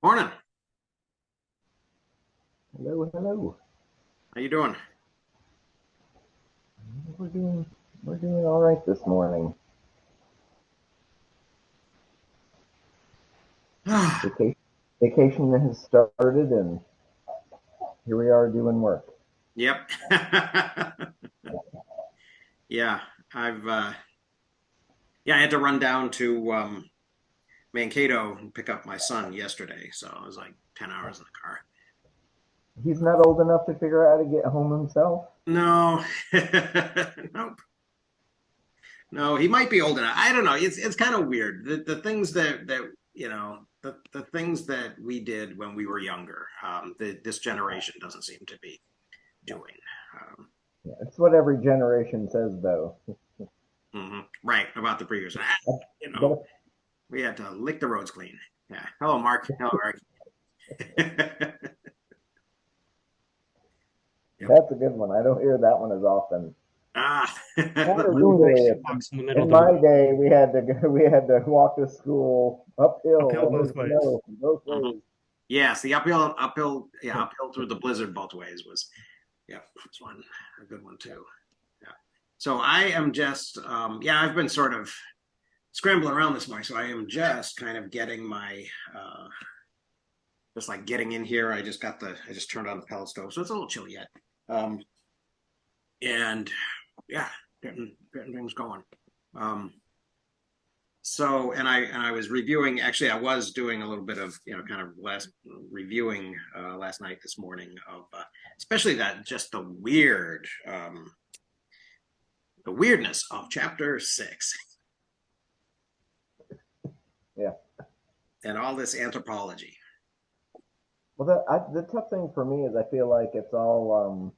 Morning. Hello, hello. How you doing? We're doing we're doing all right this morning. Vacation vacation has started, and here we are doing work. Yep. Yeah, I've yeah, I had to run down to Mankato and pick up my son yesterday, so it was like 10 hours in the car. He's not old enough to figure out how to get home himself. No. Nope. No, he might be old enough. I don't know. It's kind of weird. The things the things that we did when we were younger, this generation doesn't seem to be doing. Um, Yeah, it's what every generation says, though. right about the previous. I You know, gotta- we had to lick the roads clean. Yeah. Hello, Mark. Hello, Mark. Yep. that's a good one. I don't hear that one as often. Ah. Not Little really. nice box in the middle In there. my day, we had to we had to walk to school uphill Uphill in the both ways. snow both Mhm. ways. Yes, the uphill through the blizzard both ways was, yeah, was one a good one too. Yeah. So I am just, I've been sort of scrambling around this morning, so I am just kind of getting my, just like getting in here. I just turned on the pellet stove, so it's a little chilly yet. Um, and yeah, getting things going. Um, and I was reviewing. Actually, I was doing a little bit of kind of last reviewing last night, this morning of especially that just the weirdness of chapter 6 Yeah. and all this anthropology. Well, the tough thing for me is I feel like it's all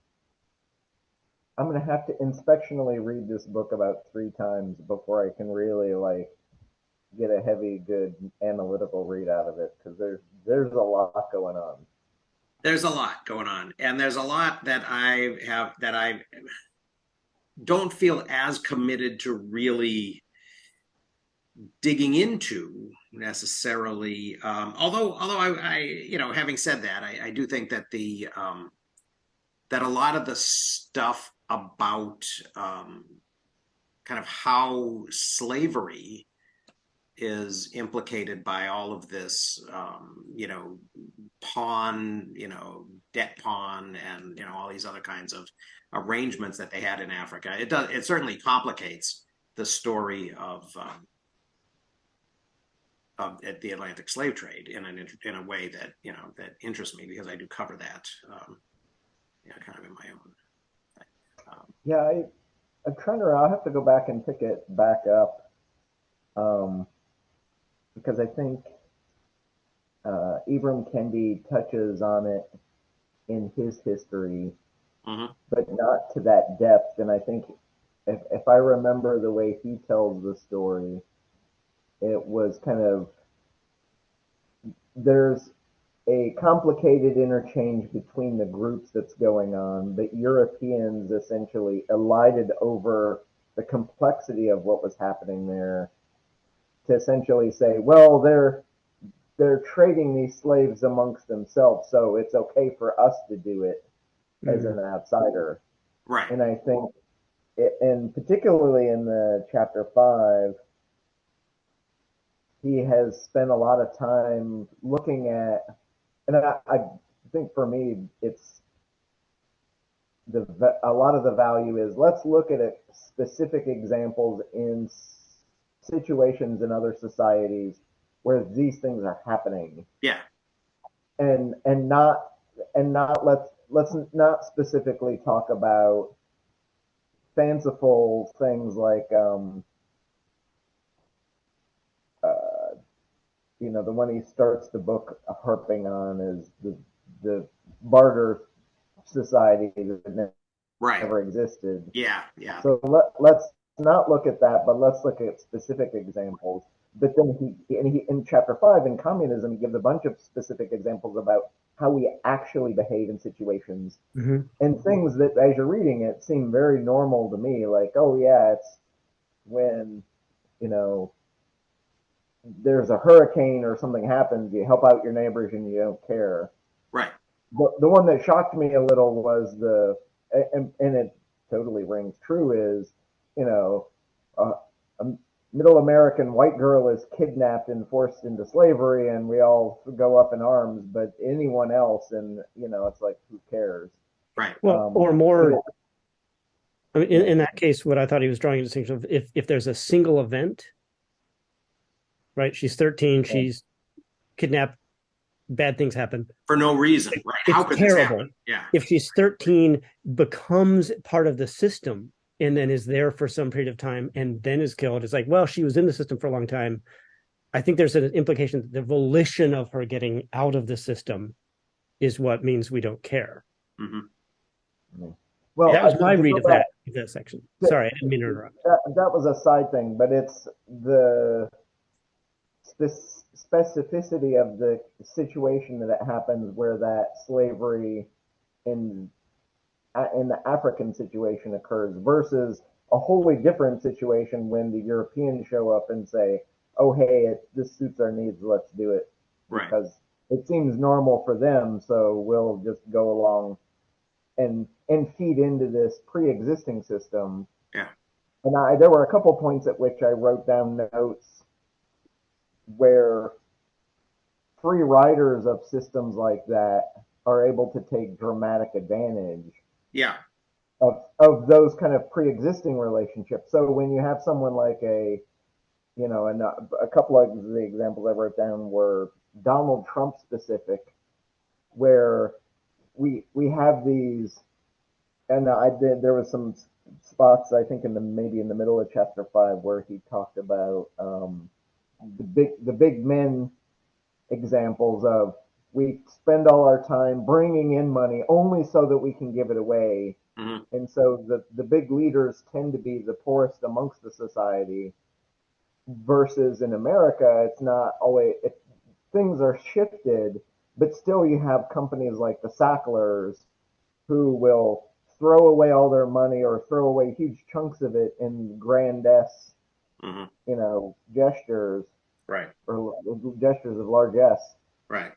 I'm gonna have to inspectionally read this book about 3 times before I can really like get a heavy, good analytical read out of it because there's a lot going on. There's a lot going on, and there's a lot that I don't feel as committed to really digging into necessarily. Although having said that, I do think that that a lot of the stuff about kind of how slavery is implicated by all of this, pawn, debt pawn, and all these other kinds of arrangements that they had in Africa. It certainly complicates the story of the Atlantic slave trade in a way that that interests me because I do cover that, kind of in my own. Yeah, I'm trying to. I'll have to go back and pick it back up um, because I think Ibram Kendi touches on it in his history, Mm-hmm. but not to that depth. And I think if I remember the way he tells the story, it was kind of there's a complicated interchange between the groups that's going on that Europeans essentially elided over the complexity of what was happening there to essentially say, well, they're trading these slaves amongst themselves, so it's okay for us to do it as Mm. an outsider. Right. And I think, and particularly in the chapter 5, he has spent a lot of time looking at, and I think for me, it's a lot of the value is let's look at specific examples in situations in other societies where these things are happening Yeah. and and not let's not specifically talk about fanciful things like uh, the one he starts the book harping on is the barter society that Right. never existed. Yeah. Yeah. So let's not look at that, but let's look at specific examples. But then he in chapter 5 in communism, he gives a bunch of specific examples about how we actually behave in situations Hmm. and things that, as you're reading it, seem very normal to me. Like, oh yeah, it's when you know there's a hurricane or something happens, you help out your neighbors and you don't care. Right. The one that shocked me a little was and it totally rings true, is, you know, a middle American white girl is kidnapped and forced into slavery, and we all go up in arms, but anyone else, and, it's like, who cares? Right. Well, or And more, I mean, in that case, what I thought he was drawing a distinction of if there's a single event, right? She's 13, she's kidnapped, bad things happen. For no reason, right? How could this terrible. happen? Yeah. If she's 13, becomes part of the system, and then is there for some period of time and then is killed, it's like, well, she was in the system for a long time. I think there's an implication that the volition of her getting out of the system is what means we don't care. Mm-hmm. Well, that was my to read go of back- that section. Sorry, I didn't mean to interrupt. that was a side thing, but it's the specificity of the situation that it happens, where that slavery in the African situation occurs, versus a wholly different situation when the Europeans show up and say, "Oh, hey, this suits our needs. Let's do it," Right. because it seems normal for them, so we'll just go along and feed into this pre-existing system. Yeah. And there were a couple points at which I wrote down notes where free riders of systems like that are able to take dramatic advantage Yeah. of those kind of pre-existing relationships. So when you have someone like and a couple of the examples I wrote down were Donald Trump specific, where we have these, and there was some spots, I think, maybe in the middle of chapter 5, where he talked about the big men examples of, we spend all our time bringing in money only so that we can give it away. Mm-hmm. And so the big leaders tend to be the poorest amongst the society, versus in America, it's not always, things are shifted, but still you have companies like the Sacklers who will throw away all their money or throw away huge chunks of it in grandest, Mm-hmm. Gestures, Right. or gestures of largesse, Right.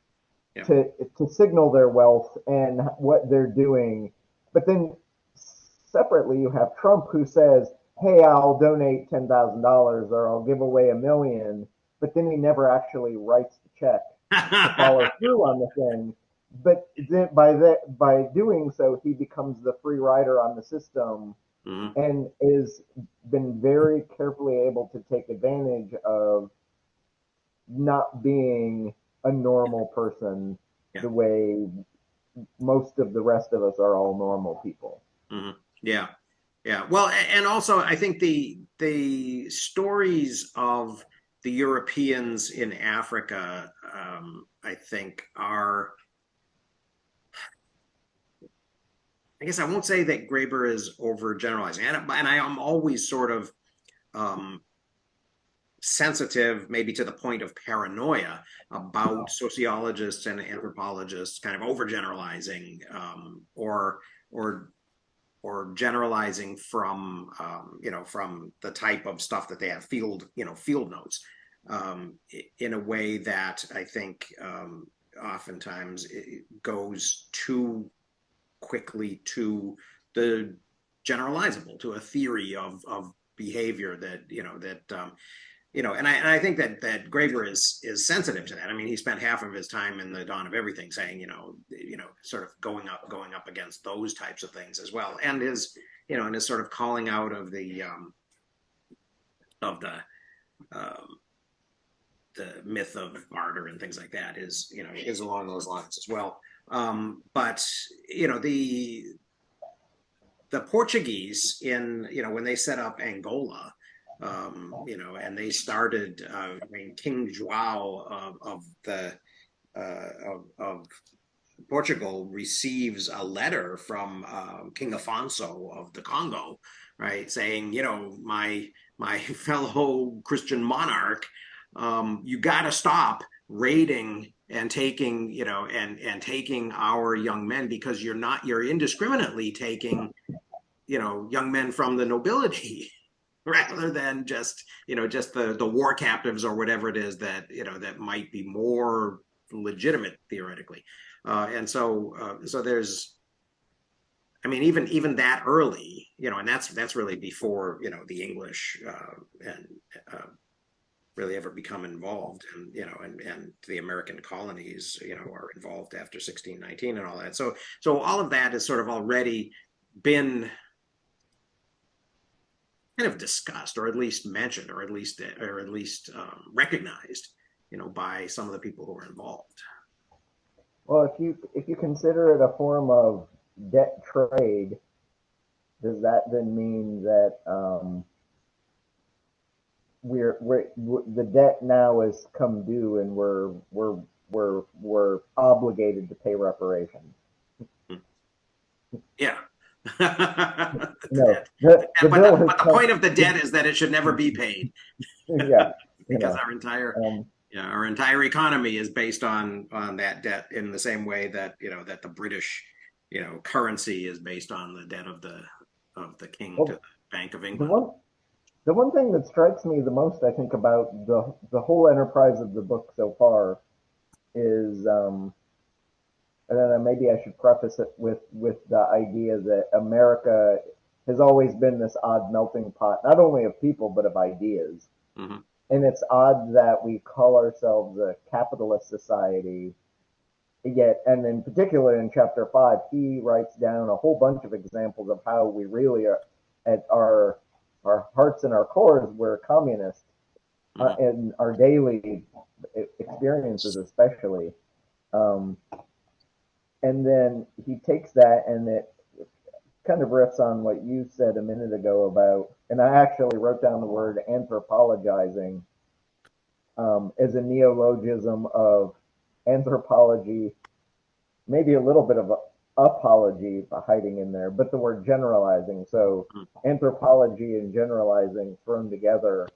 Yeah. to signal their wealth and what they're doing. But then separately, you have Trump, who says, "Hey, I'll donate $10,000 or I'll give away $1 million," but then he never actually writes the check to follow through on the thing. But then by doing so, he becomes the free rider on the system, Mm-hmm. and is been very carefully able to take advantage of not being a normal person, Yeah. the way most of the rest of us are all normal people. Mm-hmm. Yeah. Yeah. Well, and also I think the stories of the Europeans in Africa, I think are, I guess I won't say that Graeber is overgeneralizing, and I am always sort of sensitive, maybe to the point of paranoia, about sociologists and anthropologists kind of overgeneralizing, or generalizing from from the type of stuff that they have field notes, in a way that I think oftentimes it goes too quickly to the generalizable, to a theory of behavior that and I think that Graeber is sensitive to that. I mean, he spent half of his time in The Dawn of Everything saying, sort of going up against those types of things as well, and his sort of calling out of the myth of barter and things like that is along those lines as well. But the Portuguese when they set up Angola, and they started, King João of Portugal receives a letter from King Afonso of the Congo, right, saying, my fellow Christian monarch, you got to stop raiding and taking, and taking our young men, because you're indiscriminately taking, young men from the nobility. rather than just just the war captives or whatever it is that that might be more legitimate theoretically. So there's, I mean, even that early, and that's really before the English and really ever become involved, and the American colonies are involved after 1619 and all that. So all of that has sort of already been kind of discussed, or at least mentioned, or at least recognized, by some of the people who are involved. Well, if you consider it a form of debt trade, does that then mean that the debt now has come due and we're obligated to pay reparations? Yeah. No, but bill has but the come. point of the debt is that it should never be paid. Yeah, Because our entire economy is based on that debt, in the same way that that the British currency is based on the debt of the king to the Bank of the England. one the one thing that strikes me the most, I think, about the whole enterprise of the book so far is, and then maybe I should preface it with the idea that America has always been this odd melting pot, not only of people but of ideas. Mm-hmm. And it's odd that we call ourselves a capitalist society. Yet, and in particular in chapter 5, he writes down a whole bunch of examples of how we really are, at our hearts and our cores, we're communists, in our daily experiences, especially. And then he takes that, and it kind of riffs on what you said a minute ago about, and I actually wrote down the word anthropologizing, as a neologism of anthropology, maybe a little bit of apology hiding in there, but the word generalizing. So anthropology and generalizing thrown together.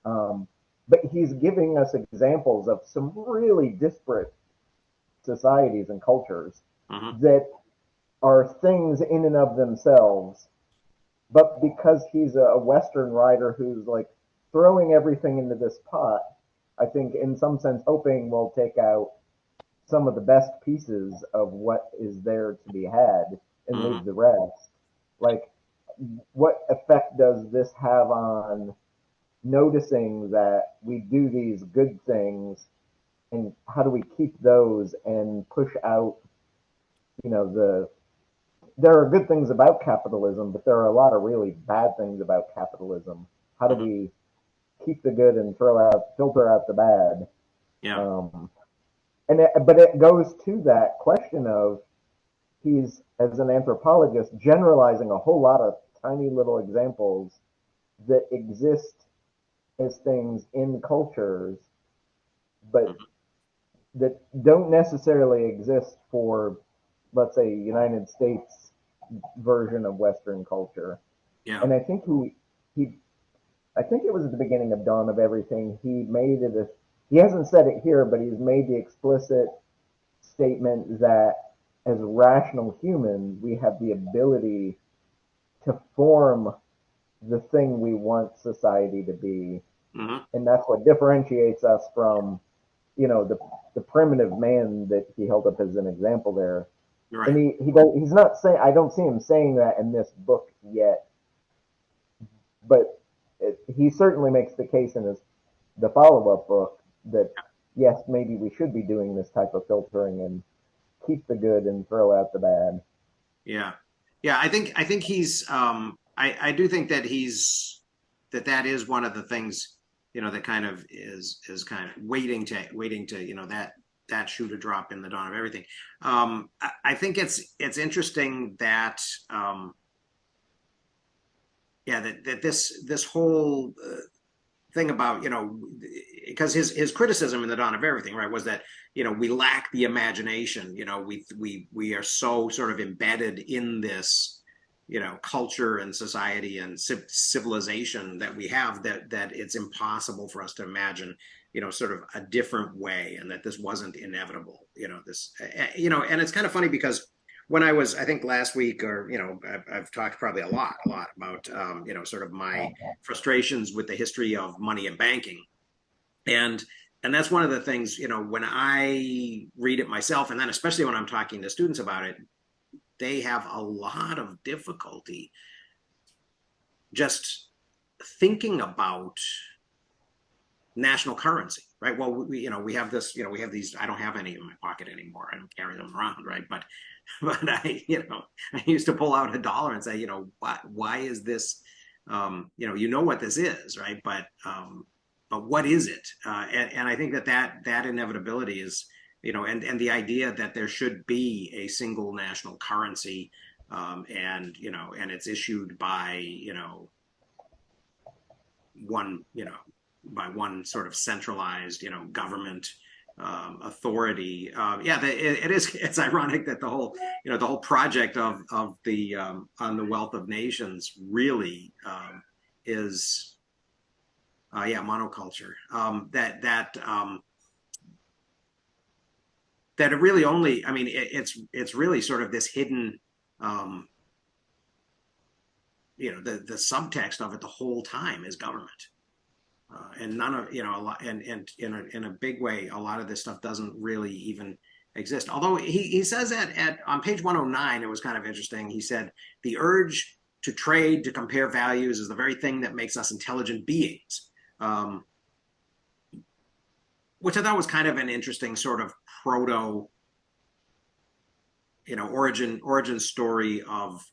But he's giving us examples of some really disparate societies and cultures that are things in and of themselves. But because he's a Western writer who's like throwing everything into this pot, I think in some sense hoping we'll take out some of the best pieces of what is there to be had and leave the rest. Like, what effect does this have on noticing that we do these good things, and how do we keep those and push out, there are good things about capitalism, but there are a lot of really bad things about capitalism. How do we keep the good and filter out the bad? Yeah. But it goes to that question of, he's, as an anthropologist, generalizing a whole lot of tiny little examples that exist as things in cultures, but that don't necessarily exist for, let's say, United States version of Western culture. Yeah. And I think I think it was at the beginning of Dawn of Everything, he made it he hasn't said it here, but he's made the explicit statement that as rational humans, we have the ability to form the thing we want society to be. And that's what differentiates us from, the primitive man that he held up as an example there. Right. And he's not saying, I don't see him saying that in this book yet, but he certainly makes the case in the follow-up book that yes, maybe we should be doing this type of filtering and keep the good and throw out the bad. Yeah. I think he's I do think that that is one of the things that kind of is kind of waiting to that shoe to drop in the Dawn of Everything. I think it's interesting that that this whole thing about because his criticism in the Dawn of Everything, right, was that we lack the imagination. We are so sort of embedded in this culture and society and civilization that we have that it's impossible for us to imagine sort of a different way, and that this wasn't inevitable. And it's kind of funny because when I was, I think last week, or I've talked probably a lot about sort of my frustrations with the history of money and banking, and that's one of the things, when I read it myself, and then especially when I'm talking to students about it, they have a lot of difficulty just thinking about national currency, right? Well, we have this, we have these. I don't have any in my pocket anymore. I don't carry them around, right? But I used to pull out a dollar and say, why is this? What this is, right? But what is it? And I think that inevitability is, and the idea that there should be a single national currency, and it's issued by, one, by one sort of centralized, government authority. It's ironic that the whole project of the on the wealth of nations really is monoculture. That it really only, I mean, it's really sort of this hidden, the subtext of it the whole time is government. And none of, a lot, and in a big way, a lot of this stuff doesn't really even exist. Although he says that on page 109, it was kind of interesting. He said the urge to trade, to compare values, is the very thing that makes us intelligent beings, which I thought was kind of an interesting sort of proto, origin story of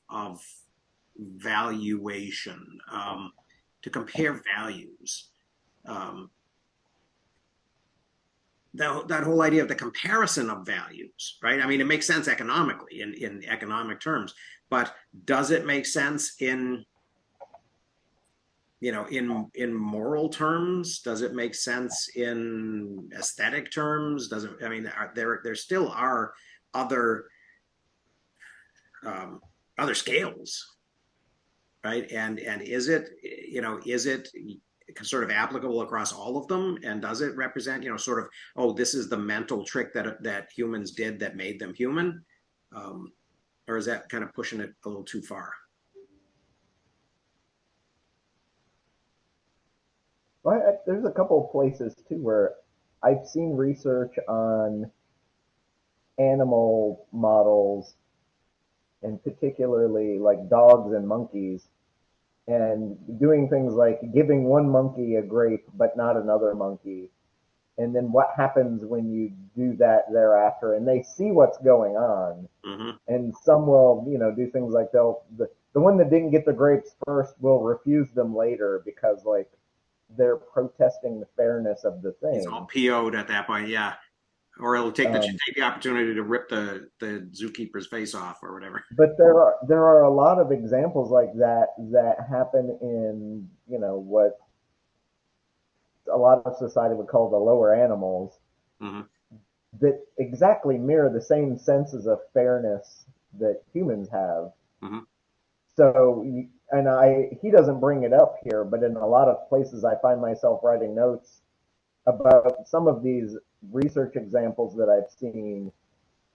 valuation, to compare values. That whole idea of the comparison of values, right? I mean, it makes sense economically in economic terms, but does it make sense in moral terms? Does it make sense in aesthetic terms? Does it? I mean, there still are other scales, right? And is it sort of applicable across all of them? And does it represent, sort of, oh, this is the mental trick that humans did that made them human? Or is that kind of pushing it a little too far? Well, there's a couple of places too where I've seen research on animal models, and particularly like dogs and monkeys, and doing things like giving one monkey a grape but not another monkey, and then what happens when you do that thereafter, and they see what's going on. Mm-hmm. And some will do things like the one that didn't get the grapes first will refuse them later because like they're protesting the fairness of the He's thing. all PO'd at that point, yeah. Or he'll take the opportunity to rip the zookeeper's face off or whatever. But there are a lot of examples like that happen in what a lot of society would call the lower animals, Mm-hmm. that exactly mirror the same senses of fairness that humans have. Mm-hmm. So, and he doesn't bring it up here, but in a lot of places I find myself writing notes about some of these research examples that I've seen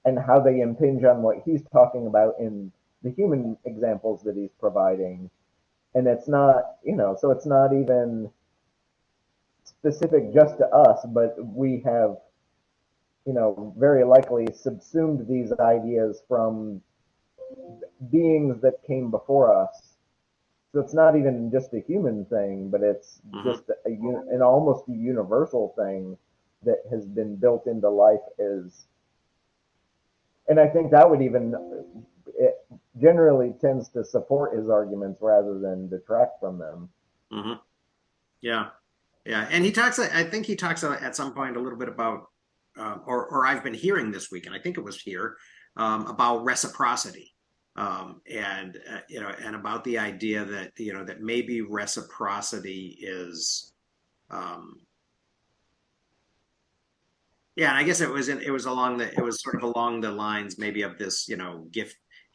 and how they impinge on what he's talking about in the human examples that he's providing. And it's not, so it's not even specific just to us, but we have, very likely subsumed these ideas from beings that came before us. So it's not even just a human thing, but it's just an almost a universal thing that has been built into life and I think that would even, it generally tends to support his arguments rather than detract from them. Mm-hmm. Yeah. Yeah. And he talks, I think he talks at some point a little bit about, or I've been hearing this week, and I think it was here, about reciprocity. And about the idea that that maybe reciprocity is, and I guess it was sort of along the lines maybe of this,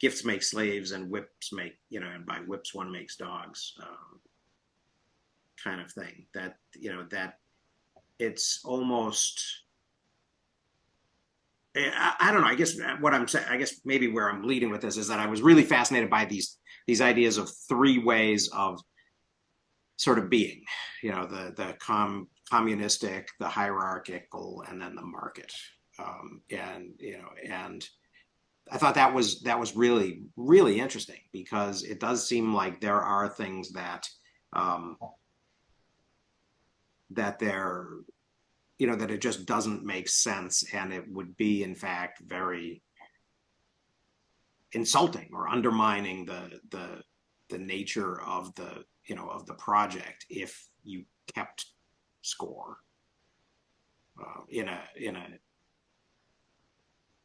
gifts make slaves and whips make, and by whips one makes dogs, kind of thing. That that it's almost, I don't know. I guess what I'm saying, I guess maybe where I'm leading with this is that I was really fascinated by these ideas of three ways of sort of being, communistic, the hierarchical, and then the market. And I thought that was really really interesting because it does seem like there are things um, that they're that it just doesn't make sense, and it would be in fact very insulting or undermining the nature of the project if you kept score in a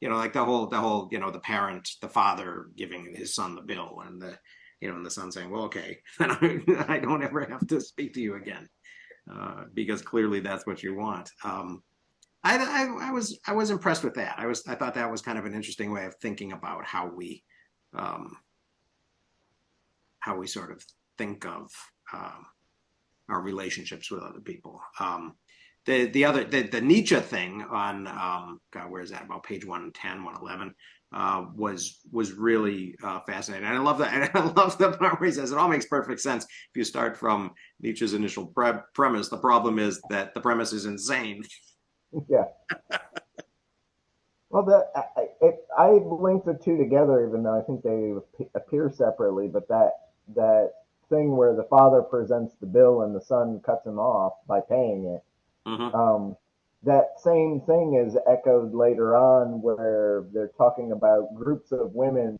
like the whole the parent, the father giving his son the bill, and the son saying, well, okay, I don't ever have to speak to you again, because clearly that's what you want. I was impressed with that. I thought that was kind of an interesting way of thinking about um, how we sort of think of our relationships with other people. The Nietzsche thing on God, where is that? About page 110, 111, was really fascinating. And I love that. And I love the part where he says it all makes perfect sense if you start from Nietzsche's initial premise. The problem is that the premise is insane. Yeah. Well, I linked the two together, even though I think they appear separately. But that thing where the father presents the bill and the son cuts him off by paying it. Mm-hmm. That same thing is echoed later on, where they're talking about groups of women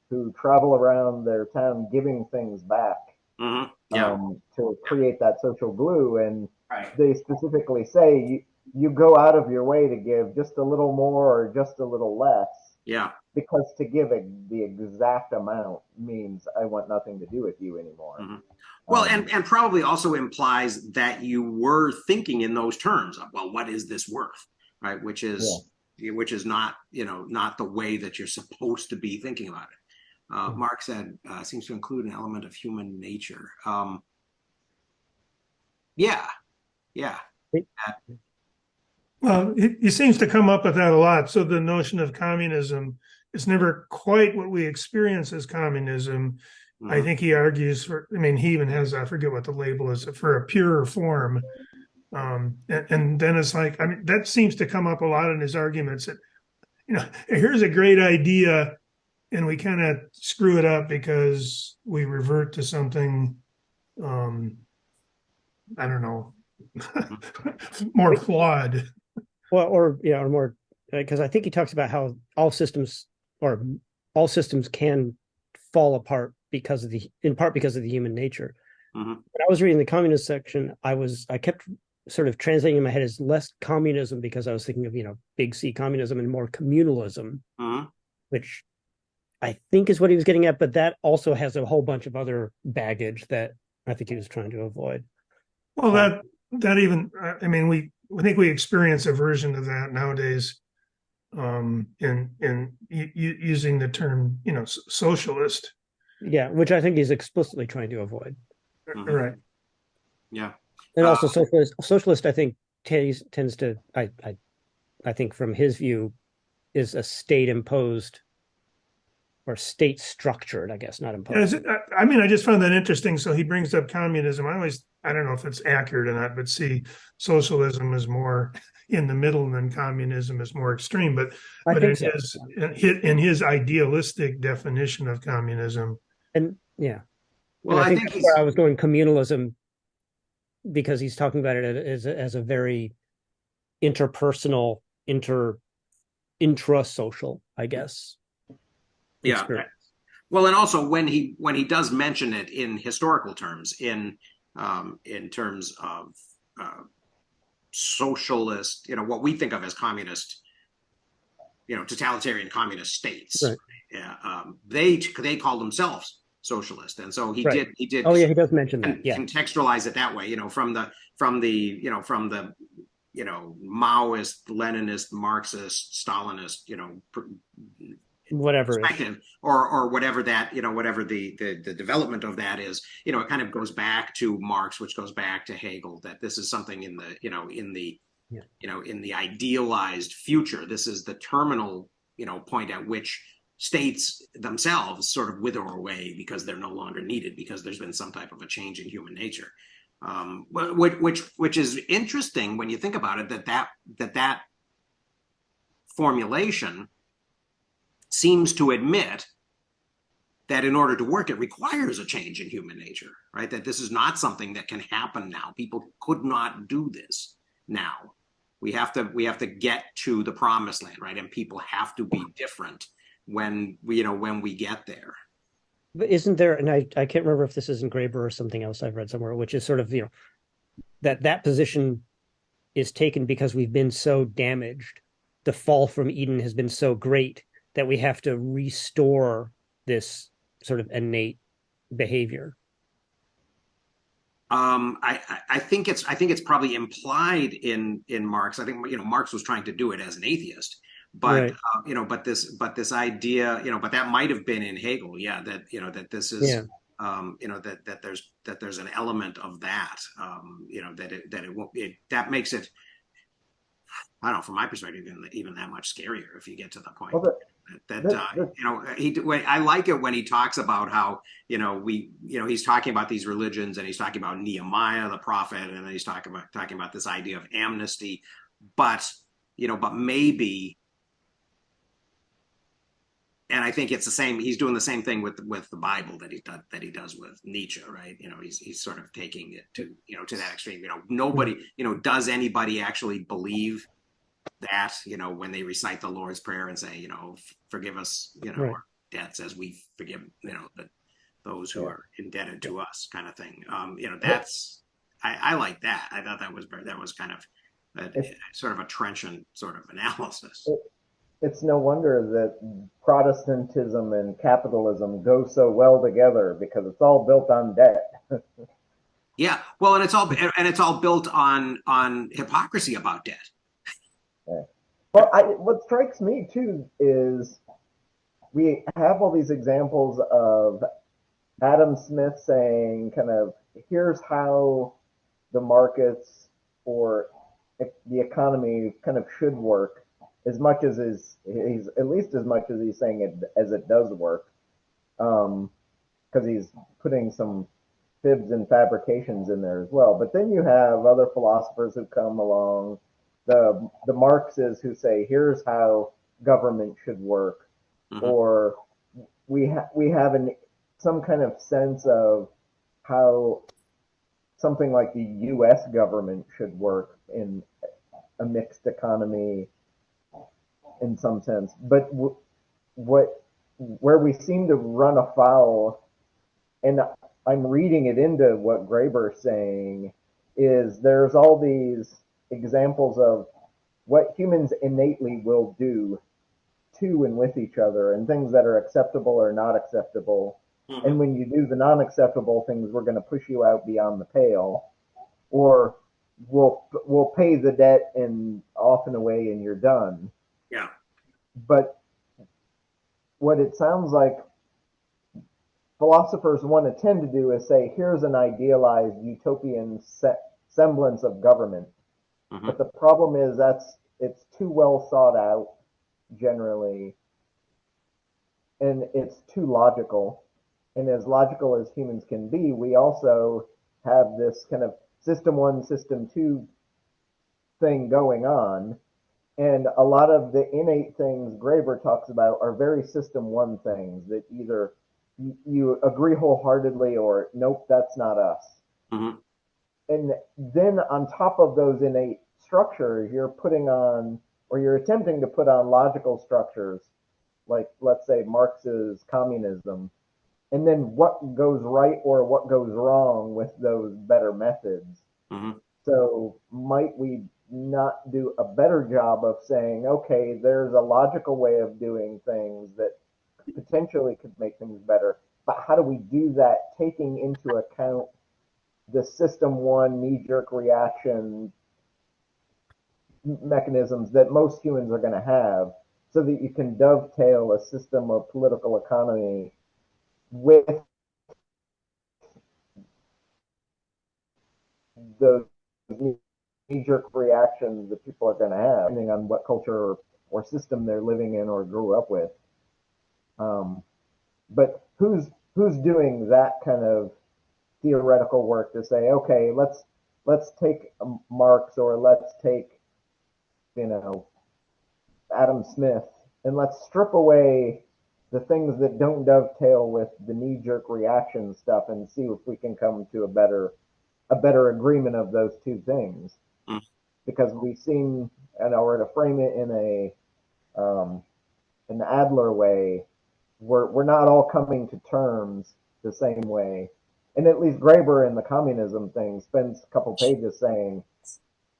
who travel around their town giving things back, Mm-hmm. Yeah. to create that social glue. And Right. they specifically say you go out of your way to give just a little more or just a little less, Yeah. because to give the exact amount means I want nothing to do with you anymore. Mm-hmm. Well, Um, and probably also implies that you were thinking in those terms of, well, what is this worth, right? Which yeah. is not not the way that you're supposed to be thinking about it. Mark said seems to include an element of human nature. Yeah, yeah, Well, he seems to come up with that a lot. So the notion of communism is never quite what we experience as communism. I Mhm. think he argues for, I mean, he even has, I forget what the label is, for a purer form. And then it's like, I mean, that seems to come up a lot in his arguments that, here's a great idea and we kind of screw it up because we revert to something, I don't know, more flawed. Well, or more, because I think he talks about how all systems can fall apart in part because of the human nature. Mhm. When I was reading the communist section, I kept sort of translating in my head as less communism because I was thinking of, big C communism and more communalism, Mhm. which I think is what he was getting at, but that also has a whole bunch of other baggage that I think he was trying to avoid. Well, that even, I mean, I think we experience a version of that nowadays, in using the term, socialist. Yeah, which I think he's explicitly trying to avoid. Mhm. Right. Yeah. And Uh, also socialist, I think tends to, I think from his view, is a state imposed or state structured, I guess, not imposed. I mean, I just found that interesting. So he brings up communism. I don't know if it's accurate or not, but see, socialism is more in the middle and then communism is more extreme. But I think in his idealistic definition of communism. And yeah. well, And I I think think that's where he's I was going communalism, because he's talking about it as a very interpersonal, intrasocial, I guess, yeah. experience. Well, and also when he does mention it in historical terms, in terms of socialist, what we think of as communist, totalitarian communist states. Right. Yeah, they call themselves socialist, and so he Right. did Oh yeah, he does mention that. Yeah. contextualize it that way. From the Maoist, Leninist, Marxist, Stalinist, Whatever. perspective, or whatever that whatever the development of that is, it kind of goes back to Marx, which goes back to Hegel, that this is something in the Yeah. in the idealized future, this is the terminal, point at which states themselves sort of wither away because they're no longer needed, because there's been some type of a change in human nature. Which is interesting when you think about it, that formulation seems to admit that in order to work, it requires a change in human nature, right? That this is not something that can happen now. People could not do this now. We have to get to the promised land, right? And people have to be different when we get there. But isn't there, and I can't remember if this is in Graeber or something else I've read somewhere, which is sort of, that position is taken because we've been so damaged. The fall from Eden has been so great that we have to restore this sort of innate behavior. I think it's probably implied in Marx. I think Marx was trying to do it as an atheist, but Right. but this idea, but that might have been in Hegel. Yeah, that this is Yeah. that there's an element of that, that it won't, that makes it, I don't know, from my perspective, even that much scarier if you get to the point Well, I like it when he talks about how he's talking about these religions, and he's talking about Nehemiah the prophet, and then he's talking about this idea of amnesty, but maybe, and I think it's the same. He's doing the same thing with the Bible that he does with Nietzsche, right? He's sort of taking it to that extreme. Nobody, does anybody actually believe that, when they recite the Lord's Prayer and say, forgive us, Right. our debts as we forgive, those who are indebted to us, kind of thing. That's, I like that. I thought that was kind of sort of a trenchant sort of analysis. It's no wonder that Protestantism and capitalism go so well together, because it's all built on debt. Yeah, well, and it's all built on hypocrisy about debt. Well, what strikes me too is we have all these examples of Adam Smith saying, kind of, here's how the markets or the economy kind of should work, as much as he's at least as much as he's saying it as it does work, because he's putting some fibs and fabrications in there as well. But then you have other philosophers who come along, the Marxists, who say, here's how government should work, or we have some kind of sense of how something like the U.S. government should work in a mixed economy, in some sense. But where we seem to run afoul, and I'm reading it into what Graeber's saying, is there's all these examples of what humans innately will do to and with each other, and things that are acceptable or not acceptable. And when you do the non-acceptable things, we're going to push you out beyond the pale, or we'll pay the debt and off and away, and you're done. Yeah. But what it sounds like philosophers want to tend to do is say, here's an idealized utopian semblance of government. But the problem is it's too well thought out generally, and it's too logical. And as logical as humans can be, we also have this kind of system one, system two thing going on. And a lot of the innate things Graeber talks about are very system one things that either you agree wholeheartedly, or nope, that's not us. And then on top of those innate structures, you're putting on, or you're attempting to put on, logical structures, like, let's say, Marx's communism. And then what goes right or what goes wrong with those better methods. So might we not do a better job of saying, okay, there's a logical way of doing things that potentially could make things better, but how do we do that taking into account the system one knee-jerk reaction mechanisms that most humans are going to have, so that you can dovetail a system of political economy with those knee-jerk reactions that people are going to have, depending on what culture or system they're living in or grew up with. But who's doing that kind of theoretical work to say, okay, let's take Marx, or let's take, you know, Adam Smith, and let's strip away the things that don't dovetail with the knee-jerk reaction stuff and see if we can come to a better agreement of those two things. Mm. Because we seem, or to frame it in an Adler way, we're not all coming to terms the same way. And at least Graeber in the communism thing spends a couple pages saying,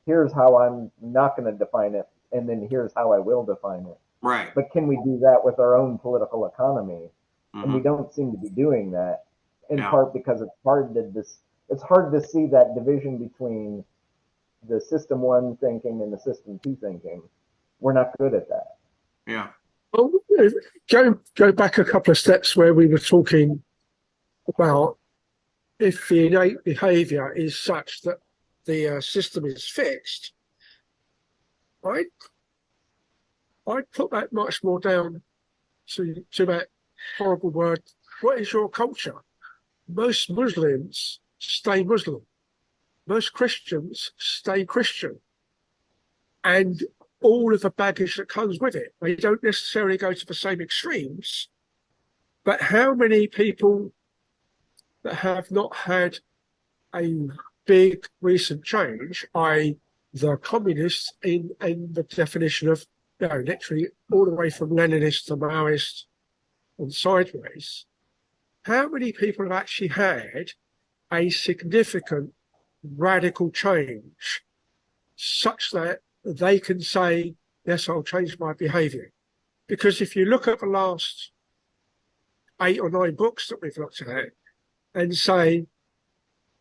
here's how I'm not going to define it, and then here's how I will define it. Right. But can we do that with our own political economy? Mm-hmm. And we don't seem to be doing that, in Yeah. part because it's hard to see that division between the system one thinking and the system two thinking. We're not good at that. Yeah. Well, go back a couple of steps where we were talking about if the innate behaviour is such that the system is fixed. I'd put that much more down to that horrible word. What is your culture? Most Muslims stay Muslim. Most Christians stay Christian. And all of the baggage that comes with it. They don't necessarily go to the same extremes. But how many people that have not had a big recent change, i.e. the communists in the definition of, you know, literally all the way from Leninist to Maoist and sideways, how many people have actually had a significant radical change such that they can say, yes, I'll change my behaviour? Because if you look at the last 8 or 9 books that we've looked at and say,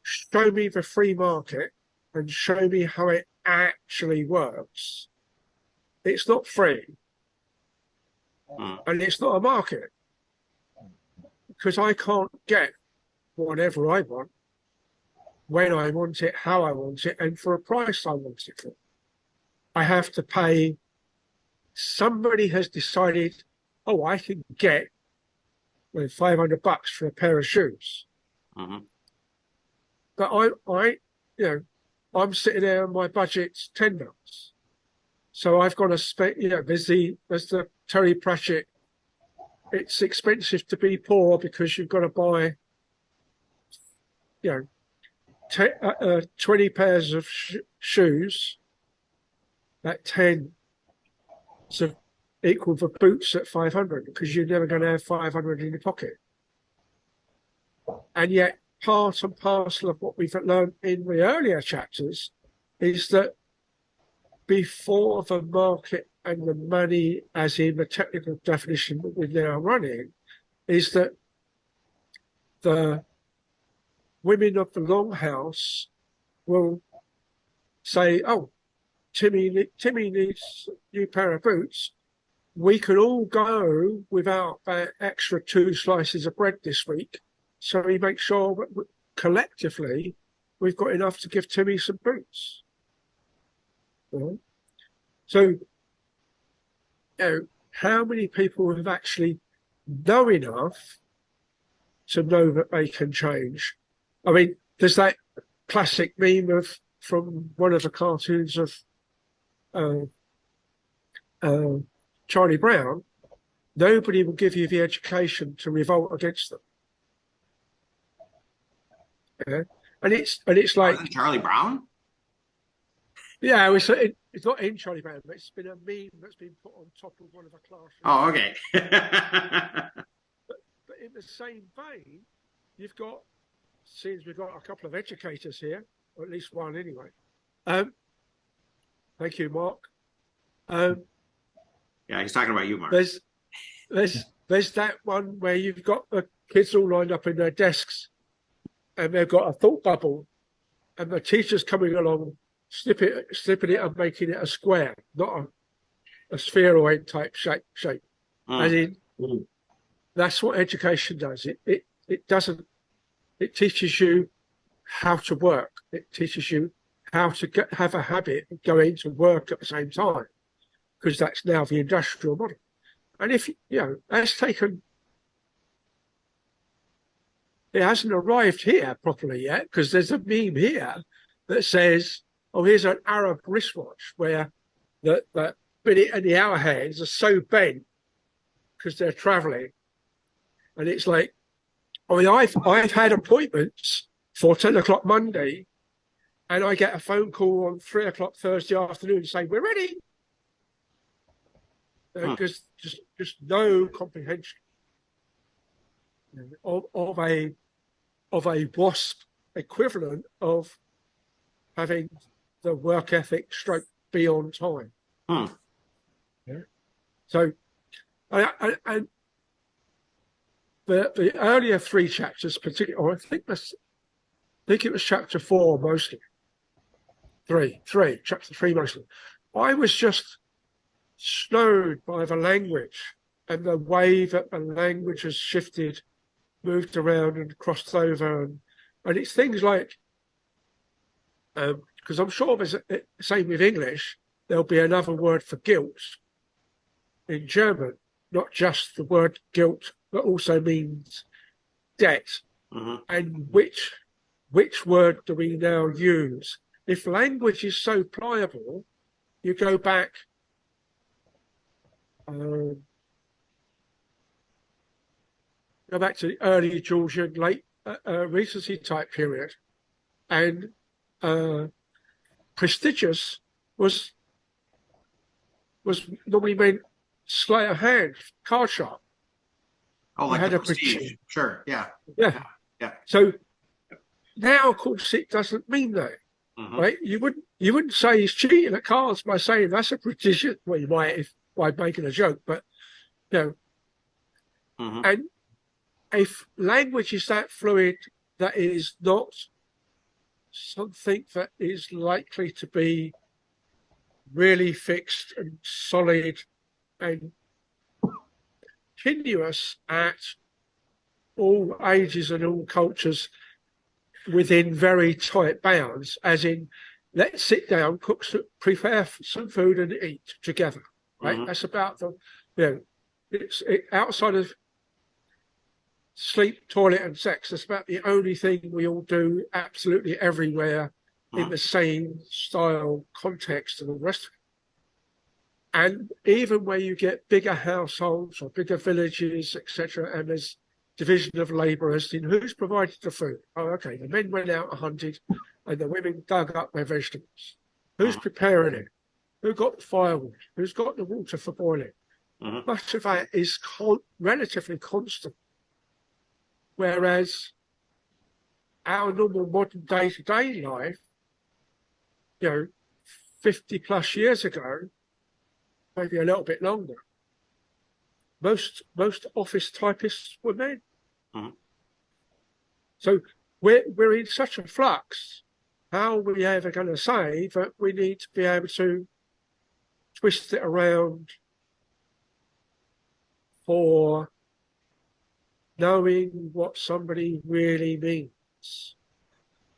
show me the free market and show me how it actually works, it's not free. And it's not a market. Because I can't get whatever I want, when I want it, how I want it, and for a price I want it for. I have to pay. Somebody has decided, oh, I can get $500 for a pair of shoes. Mm-hmm. But I'm sitting there and my budget's $10. So I've got to spend, there's the Terry Pratchett, it's expensive to be poor because you've got to buy, 20 pairs of shoes at 10 to equal the boots at 500, because you're never going to have 500 in your pocket. And yet part and parcel of what we've learned in the earlier chapters is that before the market and the money, as in the technical definition that we're now running, is that the women of the Longhouse will say, oh, Timmy needs a new pair of boots. We can all go without that extra 2 slices of bread this week. So we make sure that collectively we've got enough to give Timmy some boots. So, how many people have actually know enough to know that they can change? I mean, there's that classic meme from one of the cartoons of Charlie Brown. Nobody will give you the education to revolt against them. Yeah. And it's like Charlie Brown. Yeah, it's not in Charlie Brown, but it's been a meme that's been put on top of one of the classrooms. Oh, okay. But in the same vein, you've got, since we've got a couple of educators here, or at least one anyway. Thank you, Mark. Yeah, he's talking about you, Mark. There's that one where you've got the kids all lined up in their desks, and they've got a thought bubble, and the teacher's coming along, snipping it and making it a square, not a spheroid type shape. As in, that's what education does. It doesn't. It teaches you how to work. It teaches you how to have a habit of going to work at the same time, because that's now the industrial model. And if, that's taken, it hasn't arrived here properly yet, because there's a meme here that says, oh, here's an Arab wristwatch where the minute and the hour hands are so bent because they're traveling. And it's like, I mean, I've had appointments for 10 o'clock Monday, and I get a phone call on 3 o'clock Thursday afternoon saying, we're ready. Because just no comprehension of a WASP equivalent of having the work ethic stroke be on time. Yeah. So, and the earlier 3 chapters, particularly, or I think it was chapter 4 mostly. Chapter 3 mostly. I was just snowed by the language and the way that the language has shifted, moved around and crossed over, and it's things like, because I'm sure there's same with English, there'll be another word for guilt in German, not just the word guilt, but also means debt. And which word do we now use? If language is so pliable, you go back to the early Georgian, late Regency type period, and prestigious was normally meant sleight of hand, card sharp. Oh, like had the a prestige. Sure. Yeah. Yeah. Yeah. So now, of course, it doesn't mean that. Right? You wouldn't say he's cheating at cards by saying that's a prestigious. Well, you might if by making a joke, but and if language is that fluid, that is not something that is likely to be really fixed and solid and continuous at all ages and all cultures within very tight bounds, as in, let's sit down, prepare some food and eat together, right? That's about it's outside of sleep, toilet and sex. That's about the only thing we all do absolutely everywhere in the same style, context and all the rest of it. And even where you get bigger households or bigger villages, etc., and there's division of labour as in who's provided the food. Oh, okay, the men went out and hunted and the women dug up their vegetables. Who's preparing it? Who got the firewood? Who's got the water for boiling? Much of that is relatively constant. Whereas our normal modern day-to-day life, 50 plus years ago, maybe a little bit longer, most office typists were men. So we're in such a flux. How are we ever going to say that we need to be able to twist it around for knowing what somebody really means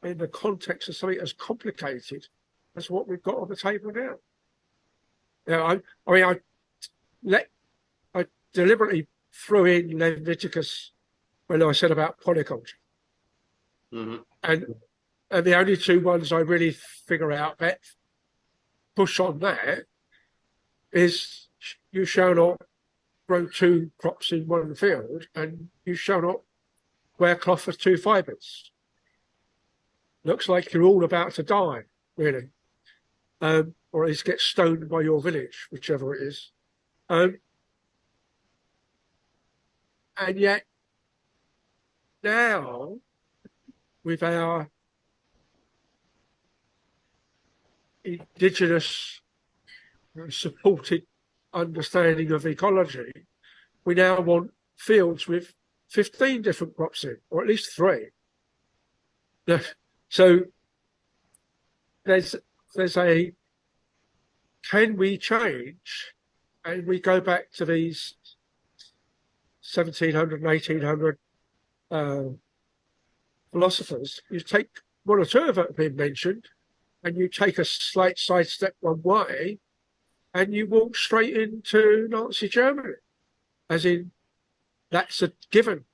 in the context of something as complicated as what we've got on the table now? I deliberately threw in Leviticus when I said about polyculture. And the only 2 ones I really figure out that push on that is you shall not grow 2 crops in one field, and you shall not wear cloth of 2 fibres. Looks like you're all about to die, really. Or at least get stoned by your village, whichever it is. And yet, now, with our indigenous supported understanding of ecology, we now want fields with 15 different crops in, or at least 3. So there's a, can we change? And we go back to these 1700, 1800 philosophers. You take 1 or 2 of them have been mentioned, and you take a slight sidestep one way, and you walk straight into Nazi Germany, as in that's a given.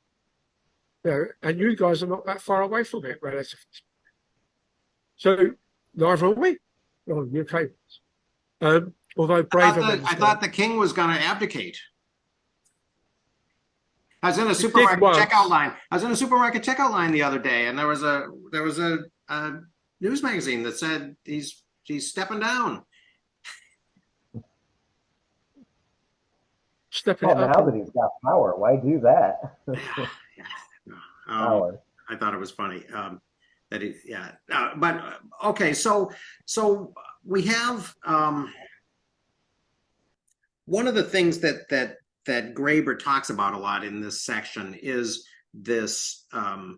You know, and you guys are not that far away from it, relatively. So neither are we. Well, UK. Although braver men. I thought the king was going to abdicate. I was in a did supermarket once. checkout line. I was in a supermarket checkout line the other day, and there was a news magazine that said he's stepping down. Stepping Well, it now up. that he's got power, why do that? Power. I thought it was funny that he, yeah. But okay, so we have one of the things that Graeber talks about a lot in this section is this. I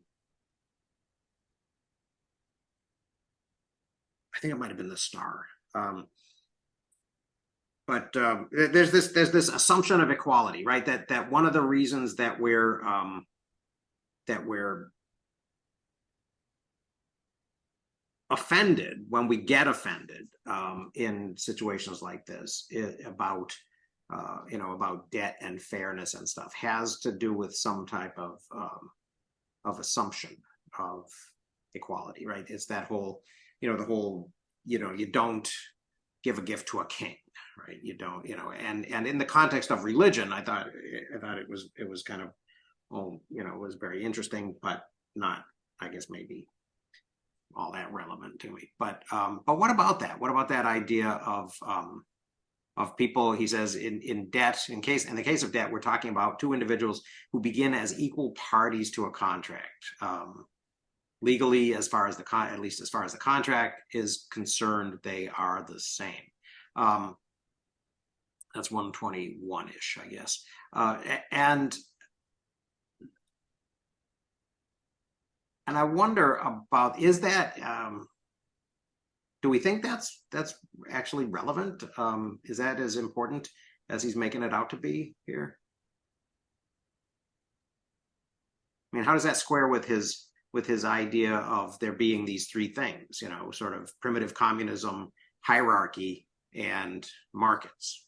think it might have been the Star. But there's this assumption of equality, right? That one of the reasons that we're offended when we get offended in situations like this about debt and fairness and stuff has to do with some type of assumption of equality, right? It's that whole, the whole, you don't give a gift to a king, right? You don't, and in the context of religion, I thought it was kind of, it was very interesting, but not, I guess, maybe all that relevant to me. But what about that? What about that idea of people? He says in debt, in the case of debt, we're talking about two individuals who begin as equal parties to a contract. Legally, at least as far as the contract is concerned, they are the same. That's 121-ish, I guess. And I wonder about, is that, do we think that's actually relevant? Is that as important as he's making it out to be here? I mean, how does that square with his idea of there being these three things, sort of primitive communism, hierarchy, and markets?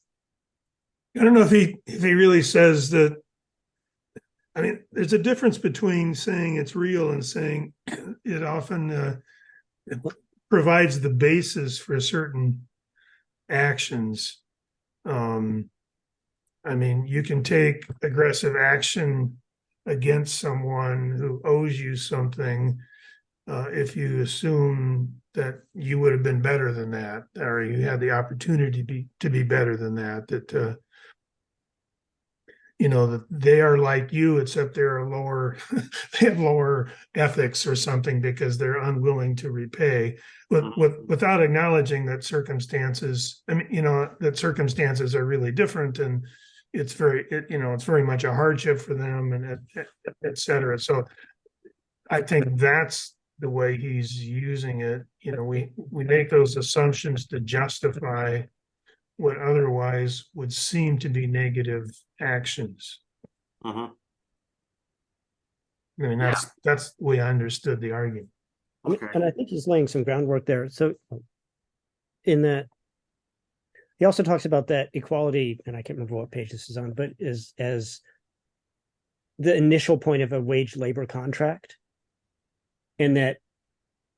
I don't know if he really says that. I mean, there's a difference between saying it's real and saying it often provides the basis for certain actions. I mean, you can take aggressive action against someone who owes you something if you assume that you would have been better than that, or you had the opportunity to be better than that. That that they are like you, except they're lower, they have lower ethics or something because they're unwilling to repay, without acknowledging that circumstances. I mean, that circumstances are really different, and it's very much a hardship for them, and et cetera. So I think that's the way he's using it. We make those assumptions to justify what otherwise would seem to be negative actions. Mm-hmm. I mean, that's the way I understood the argument. Okay. And I think he's laying some groundwork there. So in that, he also talks about that equality, and I can't remember what page this is on, but as the initial point of a wage labor contract. And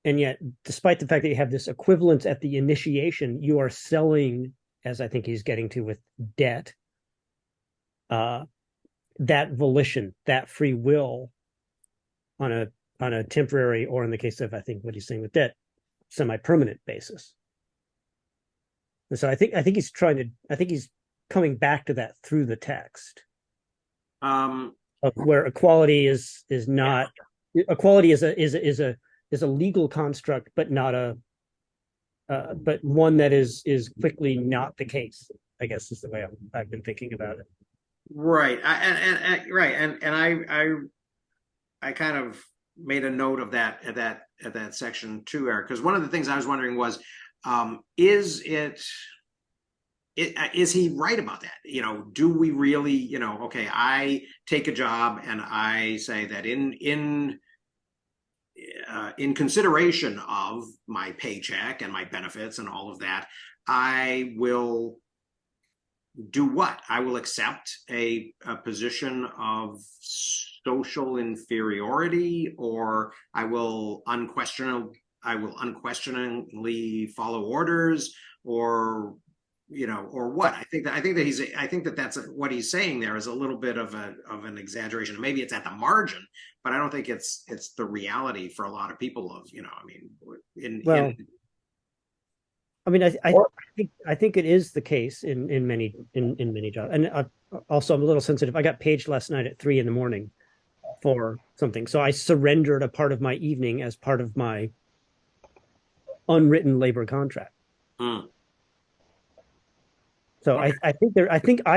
yet, despite the fact that you have this equivalence at the initiation, you are selling, as I think he's getting to with debt, that volition, that free will on a temporary, or in the case of, I think what he's saying with debt, semi-permanent basis. And so I think he's coming back to that through the text. Of where equality is not, equality is a legal construct, but not but one that is quickly not the case, I guess, is the way I've been thinking about it. Right. I kind of made a note of that at that section too, Eric, because one of the things I was wondering was, is he right about that? Do we really, okay, I take a job and I say that in in consideration of my paycheck and my benefits and all of that, I will do what? I will accept a position of social inferiority, or I will unquestioningly follow orders, or or what? I think that that's what he's saying there is a little bit of an exaggeration. Maybe it's at the margin, but I don't think it's the reality for a lot of people of, I mean, I think it is the case in many jobs, and also I'm a little sensitive. I got paged last night at 3 a.m. for something, so I surrendered a part of my evening as part of my unwritten labor contract. So okay. I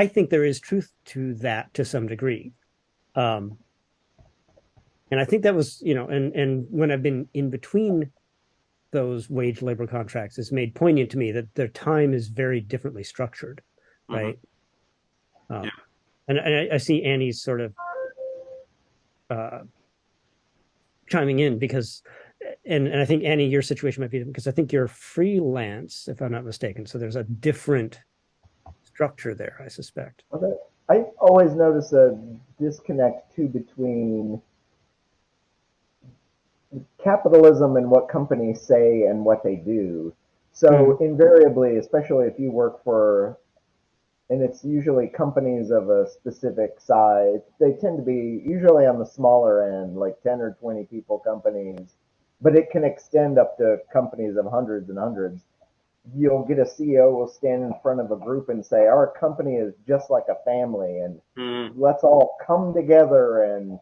think there is truth to that to some degree, and I think that was and when I've been in between those wage labor contracts, it's made poignant to me that their time is very differently structured, right? Yeah. And I see Annie's sort of chiming in because, and I think Annie, your situation might be because I think you're freelance, if I'm not mistaken. So there's a different structure there, I suspect. Okay. I always notice a disconnect too between capitalism and what companies say and what they do. So invariably, especially if you work for, and it's usually companies of a specific size, they tend to be usually on the smaller end, like 10 or 20 people companies, but it can extend up to companies of hundreds and hundreds. You'll get a CEO will stand in front of a group and say, our company is just like a family, and let's all come together. And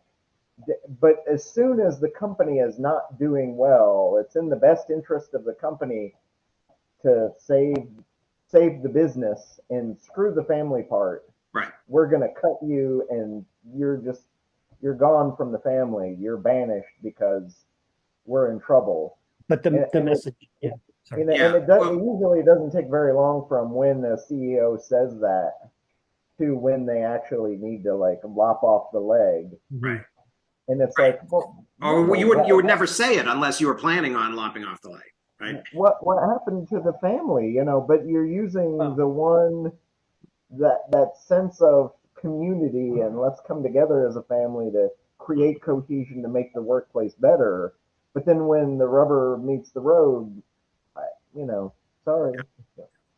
but as soon as the company is not doing well, it's in the best interest of the company to save the business and screw the family part. Right. We're going to cut you, and you're gone from the family. You're banished because we're in trouble. But the message, yeah. And it usually doesn't take very long from when the CEO says that to when they actually need to like lop off the leg. Right. And it's right. Like, well, you would never say it unless you were planning on lopping off the leg, right? What happened to the family, but you're using the one that sense of community and let's come together as a family to create cohesion to make the workplace better. But then when the rubber meets the road, sorry.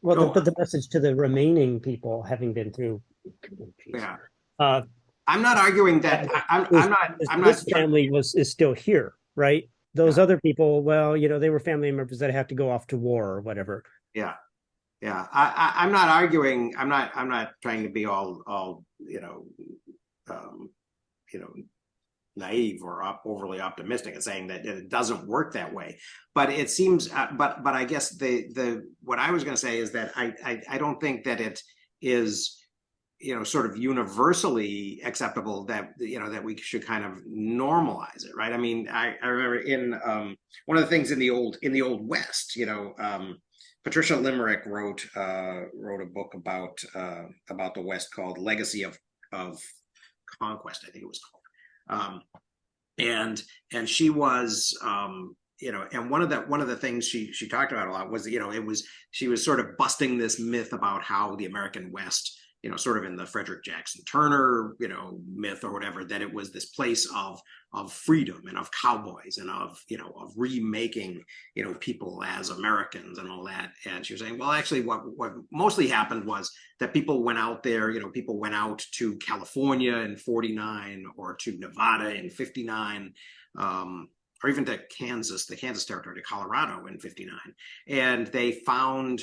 Well, but the message to the remaining people having been through. Yeah. I'm not arguing that. I'm not. This family is still here, right? Those other people, well, they were family members that have to go off to war or whatever. Yeah. I'm not arguing. I'm not trying to be all naive or overly optimistic and saying that it doesn't work that way. But it seems. But I guess the what I was going to say is that I don't think that it is sort of universally acceptable that that we should kind of normalize it, right? I mean, I remember in one of the things in the old West, Patricia Limerick wrote a book about the West called Legacy of Conquest, I think it was called, and she was and one of the things she talked about a lot was she was sort of busting this myth about how the American West, sort of in the Frederick Jackson Turner, myth or whatever, that it was this place of freedom and of cowboys and of remaking, people as Americans and all that. And she was saying, well, actually what mostly happened was that people went out there, people went out to California in 49 or to Nevada in 59, or even to Kansas, the Kansas territory, to Colorado in 59. And they found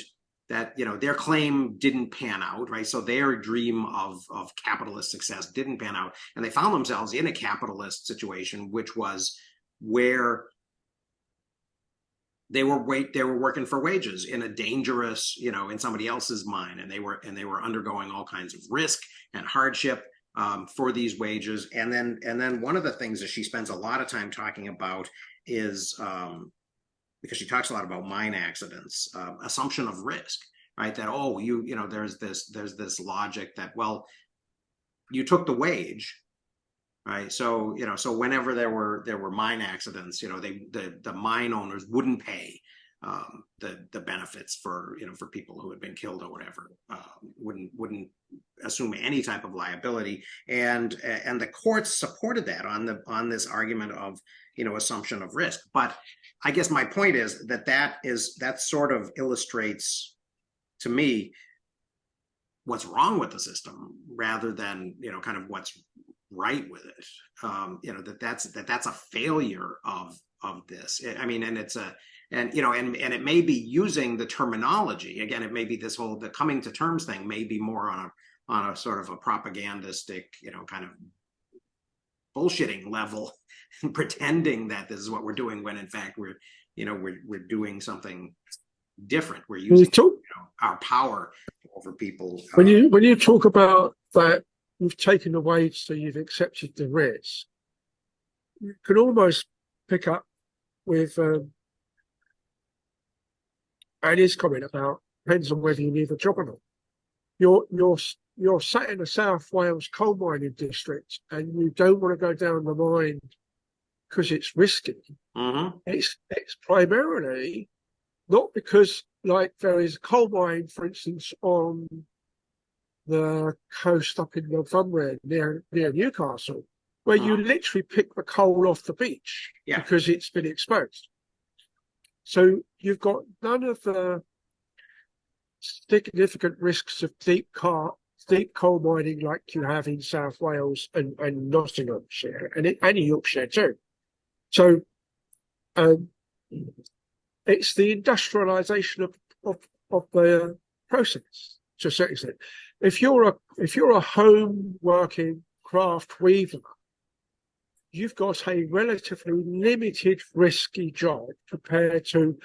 that their claim didn't pan out, right? So their dream of capitalist success didn't pan out, and they found themselves in a capitalist situation, which was where they were working for wages in a dangerous, in somebody else's mind, and they were undergoing all kinds of risk and hardship for these wages. And then one of the things that she spends a lot of time talking about is because she talks a lot about mine accidents, assumption of risk, right? That, there's this logic that, well, you took the wage, right? So, so whenever there were mine accidents, the mine owners wouldn't pay the benefits for for people who had been killed or whatever, wouldn't assume any type of liability, and the courts supported that on this argument of assumption of risk. But I guess my point is that sort of illustrates to me what's wrong with the system rather than kind of what's right with it. That's a failure of this. I mean, and it's a and it may be using the terminology again. It may be this whole the coming to terms thing may be more on a sort of a propagandistic kind of bullshitting level, pretending that this is what we're doing when in fact we're doing something different. We're using our power over people. When you talk about that, you've taken away, so you've accepted the risk. You can almost pick up with Annie's comment about depends on whether you need a job or not. You're sat in the South Wales coal mining district, and you don't want to go down the mine because it's risky. Mm-hmm. It's primarily not because, like, there is a coal mine, for instance, on the coast up in Northumberland near Newcastle, where you literally pick the coal off the beach because it's been exposed. So you've got none of the significant risks of deep coal mining like you have in South Wales and Nottinghamshire and Yorkshire too. So it's the industrialisation of the process to a certain extent. If you're a home working craft weaver, you've got a relatively limited risky job compared to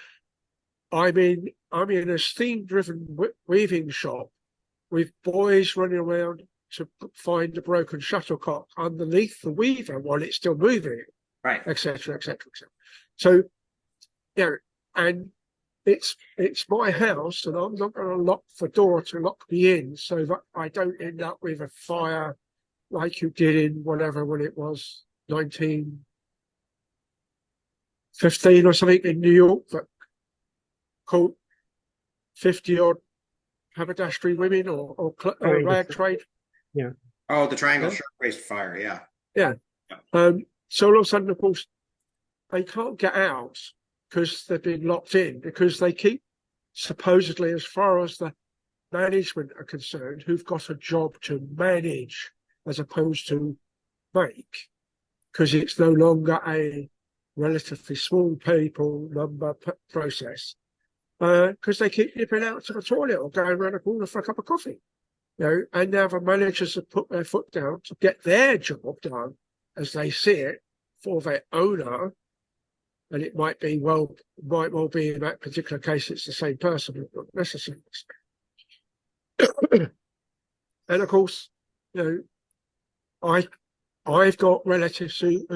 I'm in a steam driven weaving shop with boys running around to find a broken shuttlecock underneath the weaver while it's still moving, right, etc., etc., etc. So and it's my house, and I'm not going to lock the door to lock me in so that I don't end up with a fire like you did in whatever when it was 1915 or something in New York that caught 50 odd haberdashery women or rag trade. Yeah. Oh, the Triangle Shirtwaist Fire. Yeah. Yeah. So all of a sudden, of course, they can't get out because they've been locked in, because they keep, supposedly, as far as the management are concerned, who've got a job to manage as opposed to make, because it's no longer a relatively small people number process, because they keep nipping out to the toilet or going around the corner for a cup of coffee. And now the managers have put their foot down to get their job done as they see it for their owner. And it might well be in that particular case it's the same person, but not necessarily. And of course, I've got relatives who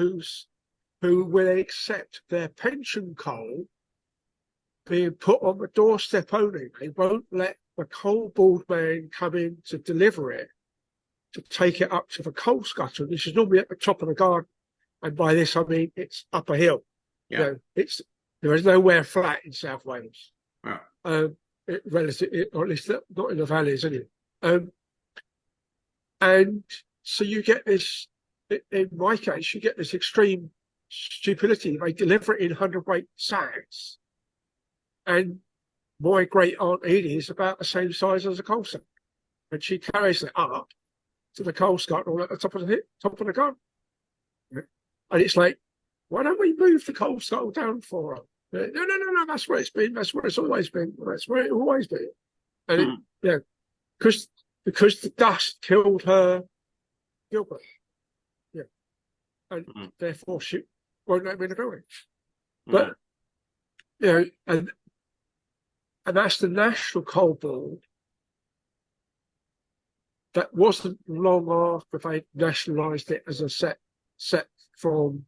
will accept their pension coal being put on the doorstep only. They won't let the coal board man come in to deliver it, to take it up to the coal scuttle. This is normally at the top of the garden, and by this I mean it's up a hill. Yeah. There is nowhere flat in South Wales. Wow. Or at least not in the valleys, anyway. And so you get this. In my case, you get this extreme stupidity. They deliver it in 100-weight sacks, and my great aunt Edie is about the same size as a coal sack, and she carries it up to the coal scuttle at the top of the garden. And it's like, why don't we move the coal scuttle down for her? No. That's where it's been. That's where it's always been. That's where it always been. And because the dust killed her Gilbert. Yeah, and therefore she won't let me in the building. But and that's the National Coal Board. That wasn't long after they nationalised it as a set from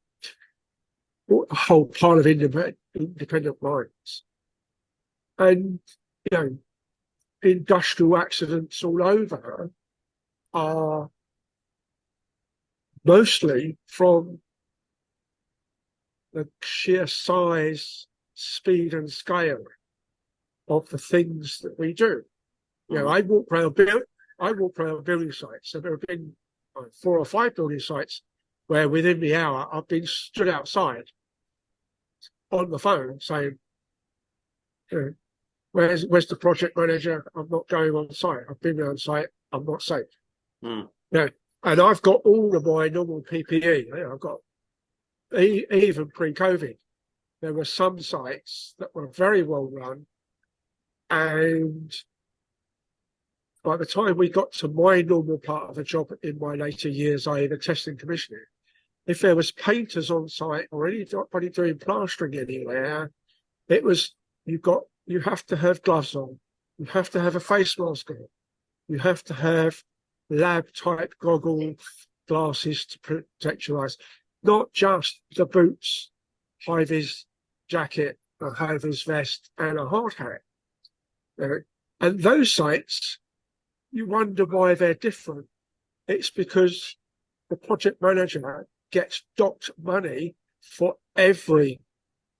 a whole pile of independent mines. And, industrial accidents all over are mostly from the sheer size, speed, and scale of the things that we do. You know, I walk around building sites. So there have been 4 or 5 building sites where within the hour I've been stood outside on the phone saying, you know, where's the project manager? I'm not going on site. I've been on site. I'm not safe. Mm. No, and I've got all of my normal PPE. You know, I've got even pre-COVID. There were some sites that were very well run, and by the time we got to my normal part of the job in my later years, i.e. the testing commissioning, if there was painters on site or anybody doing plastering anywhere, it was you have to have gloves on, you have to have a face mask on, you have to have lab type goggles, glasses to protect your eyes, not just the boots, high vis jacket, a high vis vest, and a hard hat. And those sites, you wonder why they're different. It's because the project manager gets docked money for every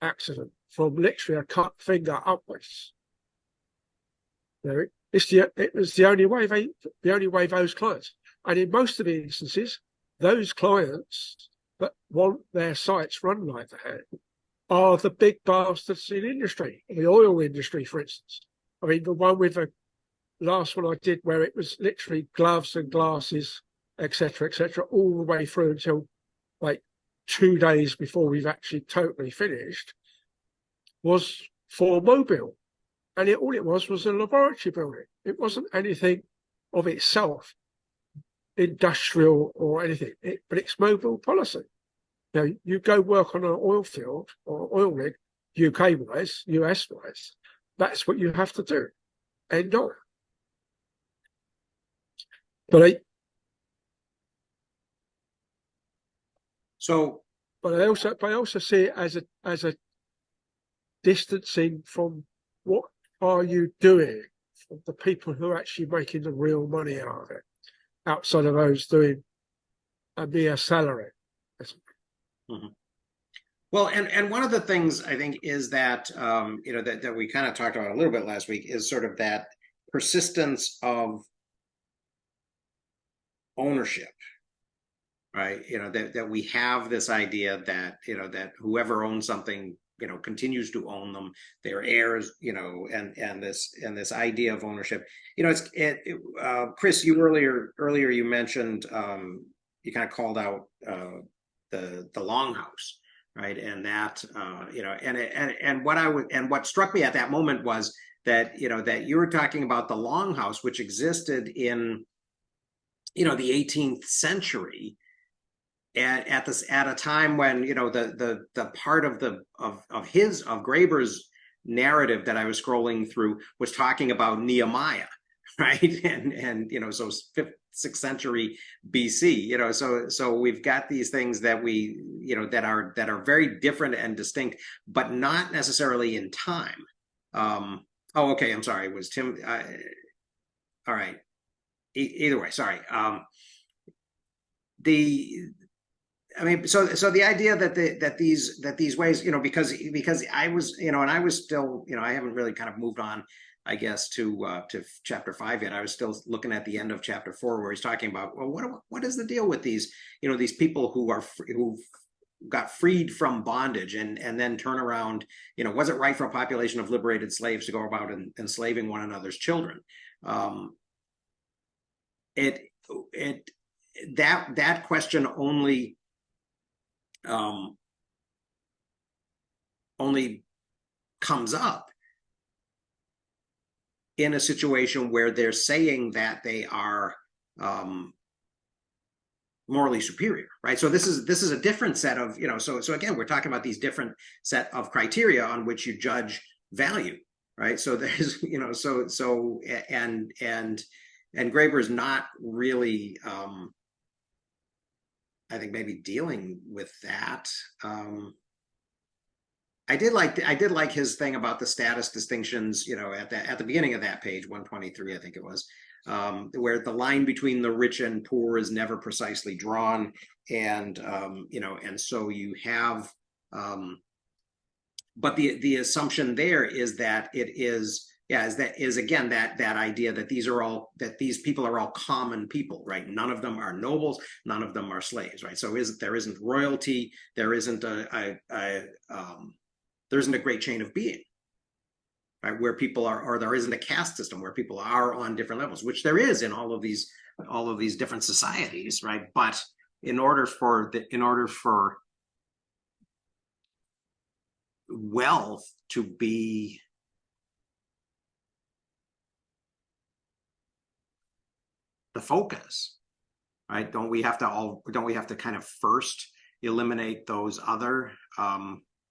accident, from literally a cut finger upwards. You know, it was the only way those clients, and in most of the instances, those clients that want their sites run like that are the big bastards in industry, the oil industry, for instance. I mean, the one with the last one I did where it was literally gloves and glasses, etc., all the way through until like 2 days before we've actually totally finished, was for Mobile. And all it was a laboratory building. It wasn't anything of itself industrial or anything, but it's Mobile policy. You know, you go work on an oil field or oil rig, UK-wise, US-wise, that's what you have to do. And not. But I also see it as a distancing from what are you doing for the people who are actually making the real money out of it, outside of those doing a mere salary. Mm-hmm. Well, and one of the things I think is that that we kind of talked about a little bit last week is sort of that persistence of ownership, right? That we have this idea that that whoever owns something continues to own them, their heirs, and this idea of ownership. Chris, you earlier you mentioned you kind of called out the longhouse, right? And that and what struck me at that moment was that that you were talking about the longhouse, which existed in the 18th century, at a time when the part of Graeber's narrative that I was scrolling through was talking about Nehemiah, right? And so 5th, 6th century BC, so we've got these things that we that are very different and distinct, but not necessarily in time. Oh, okay, I'm sorry, it was Tim. All right, either way, sorry. So the idea that these ways, because I was, and I was still, I haven't really kind of moved on, I guess, to chapter 5 yet. I was still looking at the end of chapter 4, where he's talking about, well, what is the deal with these, these people who got freed from bondage and then turn around, was it right for a population of liberated slaves to go about enslaving one another's children? That question only comes up in a situation where they're saying that they are morally superior, right? So this is a different set of, so again, we're talking about these different set of criteria on which you judge value, right? So there's, and Graeber's not really, I think, maybe dealing with that. I did like his thing about the status distinctions, at the beginning of that page, 123, I think it was, where the line between the rich and poor is never precisely drawn, and and so you have, but the assumption there is that it is. Yeah, is again that idea that these people are all common people, right? None of them are nobles, none of them are slaves, right? So there isn't royalty, there isn't there isn't a great chain of being, right? Where people are, or there isn't a caste system where people are on different levels, which there is in all of these different societies, right? But in order for wealth to be the focus, right? Don't we have to kind of first eliminate those other?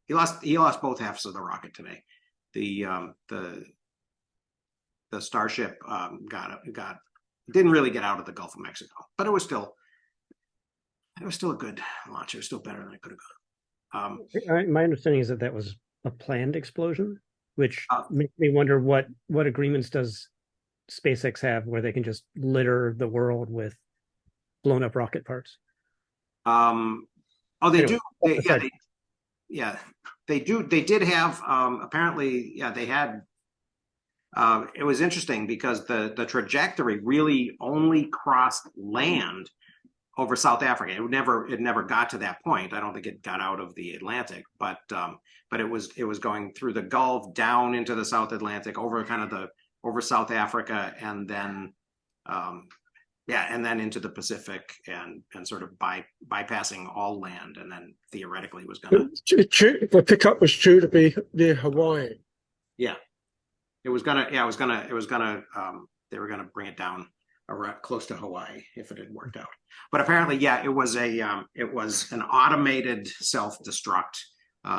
He lost both halves of the rocket today. The Starship didn't really get out of the Gulf of Mexico, but it was still a good launch. It was still better than it could have gone. My understanding is that was a planned explosion, which Uh, makes me wonder what agreements does SpaceX have where they can just litter the world with blown up rocket parts. They Anyway, do. They do. They did have, apparently, they had, it was interesting because the trajectory really only crossed land over South Africa. It never got to that point. I don't think it got out of the Atlantic, but it was going through the Gulf, down into the South Atlantic, over South Africa, and then and then into the Pacific, and sort of bypassing all land, and then theoretically was gonna. The pickup was due to be near Hawaii. Yeah, it was gonna. Yeah, it was gonna. They were gonna bring it down around close to Hawaii if it had worked out. But apparently, it was an automated self-destruct.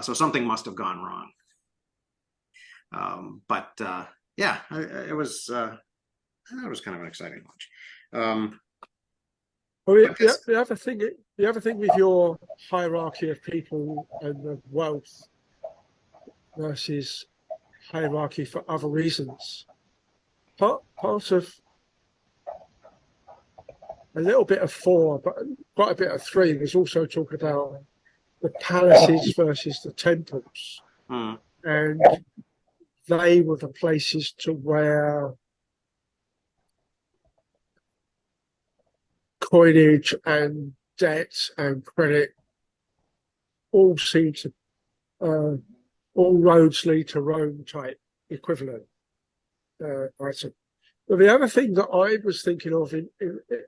So something must have gone wrong. It was kind of an exciting launch. The other thing with your hierarchy of people and the wealth versus hierarchy for other reasons, part of a little bit of 4, but quite a bit of 3 was also talking about the palaces versus the temples, and they were the places to where coinage and debt and credit all seem to all roads lead to Rome type equivalent item. But the other thing that I was thinking of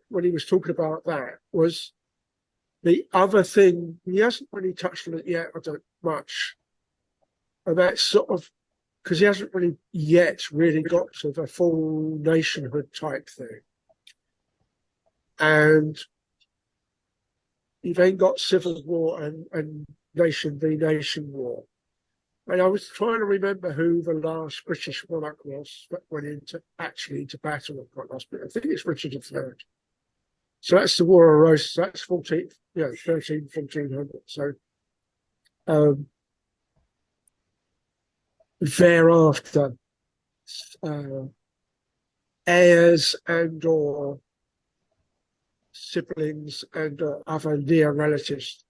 when he was talking about that was the other thing. He hasn't really touched on it yet, I don't much, and that's sort of because he hasn't really got to the full nationhood type thing. And you've then got civil war and nation v nation war. And I was trying to remember who the last British monarch was that went into battle with quite last bit. I think it's Richard III. So that's the War of Roses. That's 1400. So thereafter, heirs and or siblings and other near relatives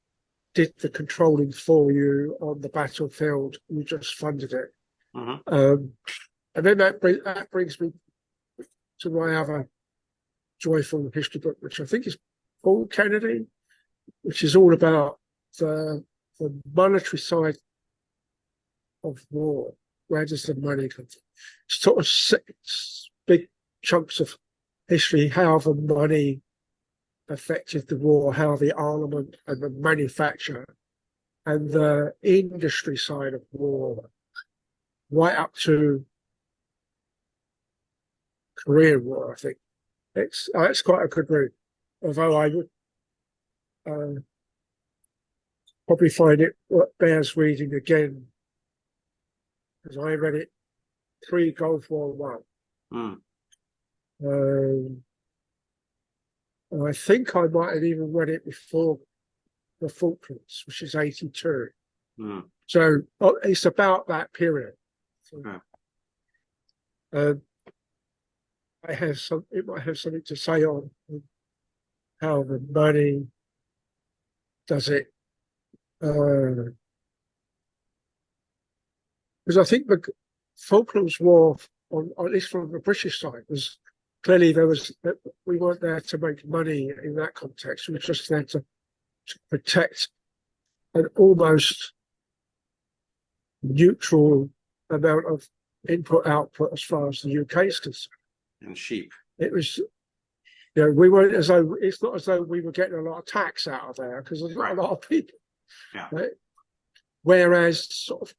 did the controlling for you on the battlefield. You just funded it. And then that brings me to my other joyful history book, which I think is Paul Kennedy, which is all about the monetary side of war. Where does the money come from? Sort of 6 big chunks of history, how the money affected the war, how the armament and the manufacture and the industry side of war, right up to Korean War. I think it's quite a good read, although I would probably find it bears reading again, because I read it pre-Gulf War I. And I think I might have even read it before the Falklands, which is 82. So it's about that period. So, it might have something to say on how the money does it. Because I think the Falklands War, at least from the British side, was clearly we weren't there to make money in that context. We were just there to protect an almost neutral amount of input-output as far as the UK is concerned. And sheep. It was, we weren't it's not as though we were getting a lot of tax out of there because there's not a lot of people. Yeah. Right? Whereas sort of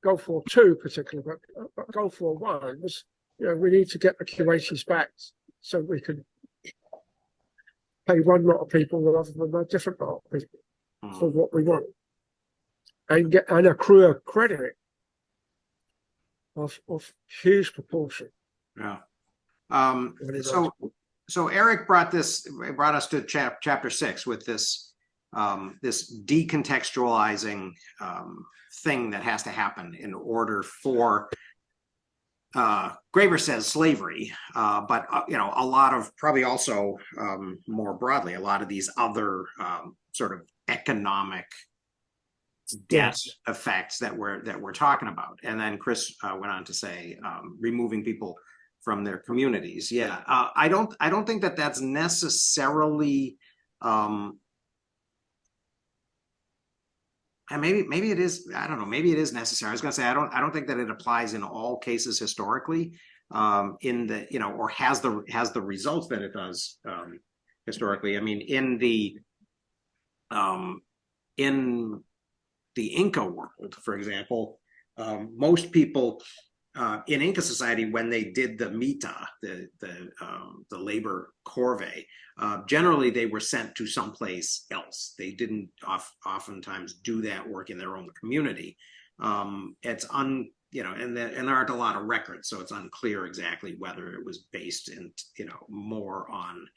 Gulf War II particularly, but Gulf War I was, we need to get the Kuwaitis back so we can pay one lot of people rather than a different lot of people for what we want. And accrue a credit of huge proportion. Yeah. So Eric brought us to chapter 6 with this this decontextualizing thing that has to happen in order for Graeber says slavery, but a lot of probably also more broadly a lot of these other sort of economic debt effects that we're talking about. And then Chris went on to say removing people from their communities. Yeah, I don't think that that's necessarily. And maybe it is. I don't know. Maybe it is necessary. I was going to say I don't think that it applies in all cases historically. In the or has the results that it does historically. I mean, in the Inca world, for example, most people in Inca society, when they did the mita, the labor corvée, generally they were sent to someplace else. They didn't oftentimes do that work in their own community. It's and there aren't a lot of records, so it's unclear exactly whether it was based in more on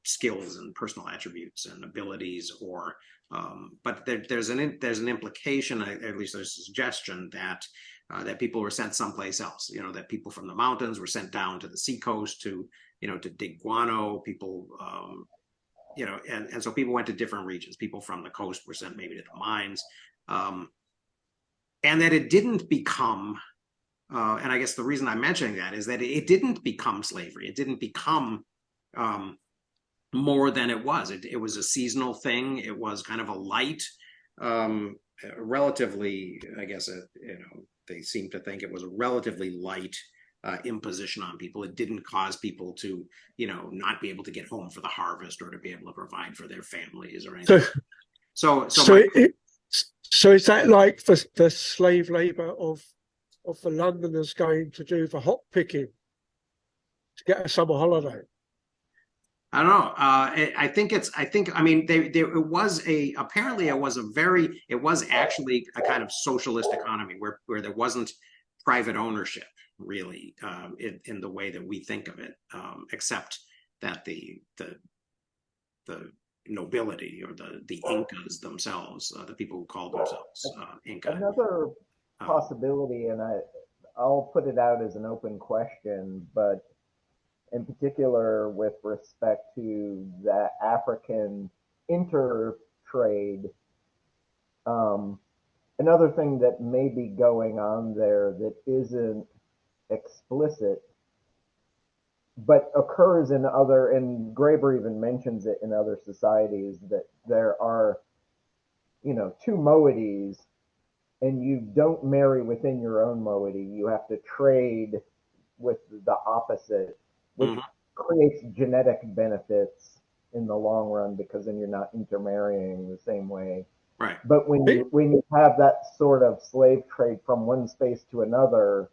skills and personal attributes and abilities, or but there's an implication, at least there's a suggestion that people were sent someplace else. That people from the mountains were sent down to the seacoast to dig guano. People, and so people went to different regions. People from the coast were sent maybe to the mines, and that it didn't become. And I guess the reason I'm mentioning that is that it didn't become slavery. It didn't become more than it was. It was a seasonal thing. It was kind of a light, relatively, I guess, they seem to think it was a relatively light imposition on people. It didn't cause people to, not be able to get home for the harvest or to be able to provide for their families or anything. So is that like the slave labor of the Londoners going to do the hop picking to get a summer holiday? I don't know. It was actually a kind of socialist economy where there wasn't private ownership really in the way that we think of it, except that the nobility or the Incas themselves, the people who called themselves Inca. Another possibility, and I'll put it out as an open question, but in particular with respect to the African intertrade, another thing that may be going on there that isn't explicit but occurs in other, and Graeber even mentions it in other societies, that there are two moieties and you don't marry within your own moiety. You have to trade with the opposite, which creates genetic benefits in the long run because then you're not intermarrying the same way. Right. But when you have that sort of slave trade from one space to another,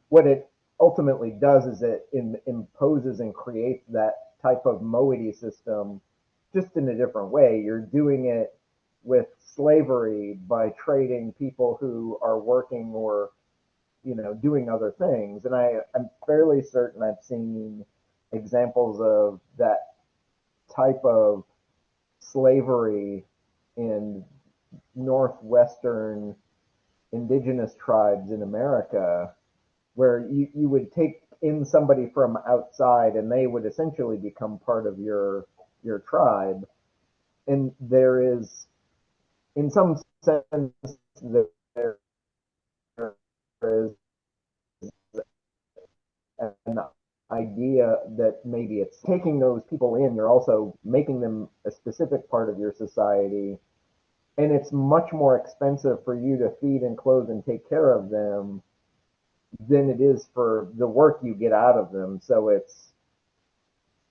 what it ultimately does is it imposes and creates that type of moiety system just in a different way. You're doing it with slavery by trading people who are working or doing other things. And I'm fairly certain I've seen examples of that type of slavery in northwestern indigenous tribes in America where you would take in somebody from outside and they would essentially become part of your tribe. And there is, in some sense, there is an idea that maybe it's taking those people in, you're also making them a specific part of your society, and it's much more expensive for you to feed and clothe and take care of them than it is for the work you get out of them. So it's,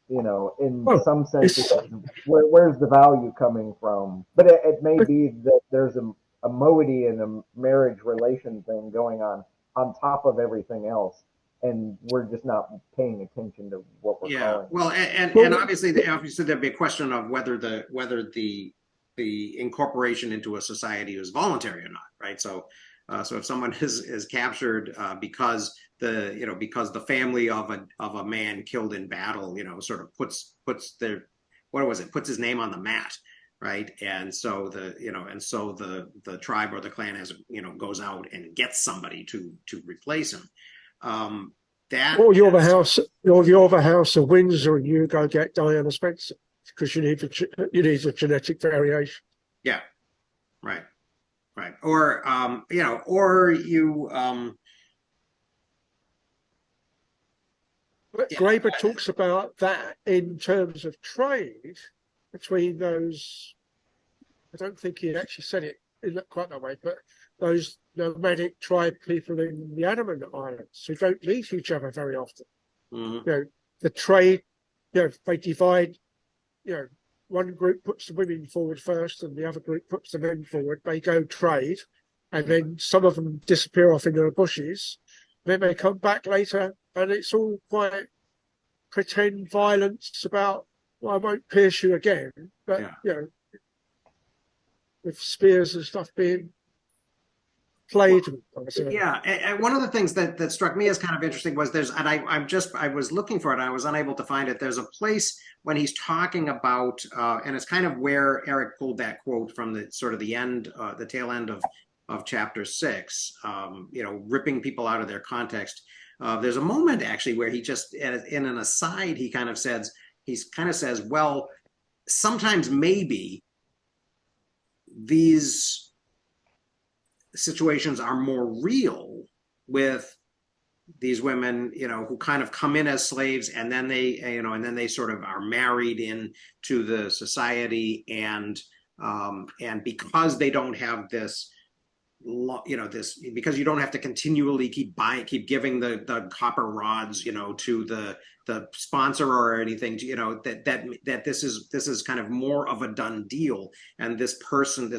in Well, some sense, it's where's the value coming from? But it may be that there's a moiety and a marriage relation thing going on top of everything else, and we're just not paying attention to what we're Yeah, calling. well, and obviously there'd be a question of whether the incorporation into a society is voluntary or not, right? So if someone is captured because the family of a man killed in battle, sort of puts his name on the mat, right? And so the tribe or the clan goes out and gets somebody to replace him. or you're the House of Windsor and you go get Diana Spencer because you need a genetic variation. Yeah, right. Or or you But Graeber talks about that in terms of trade between those. I don't think he actually said it in quite that way, but those nomadic tribe people in the Andaman Islands who don't meet each other very often. mhm. The trade, they divide. One group puts the women forward first, and the other group puts the men forward. They go trade, and then some of them disappear off into the bushes. Then they come back later, and it's all quite pretend violence about, well, I won't pierce you again, but with spears and stuff being played. Yeah, and one of the things that struck me as kind of interesting was I was looking for it, and I was unable to find it. There's a place when he's talking about, and it's kind of where Eric pulled that quote from the sort of the end, the tail end of chapter 6, ripping people out of their context. There's a moment actually where he just, in an aside, he kind of says, well, sometimes maybe these situations are more real with these women, who kind of come in as slaves, and then they sort of are married into the society, and because they don't have this, because you don't have to continually keep giving the copper rods, to the sponsor or anything, that this is kind of more of a done deal, and this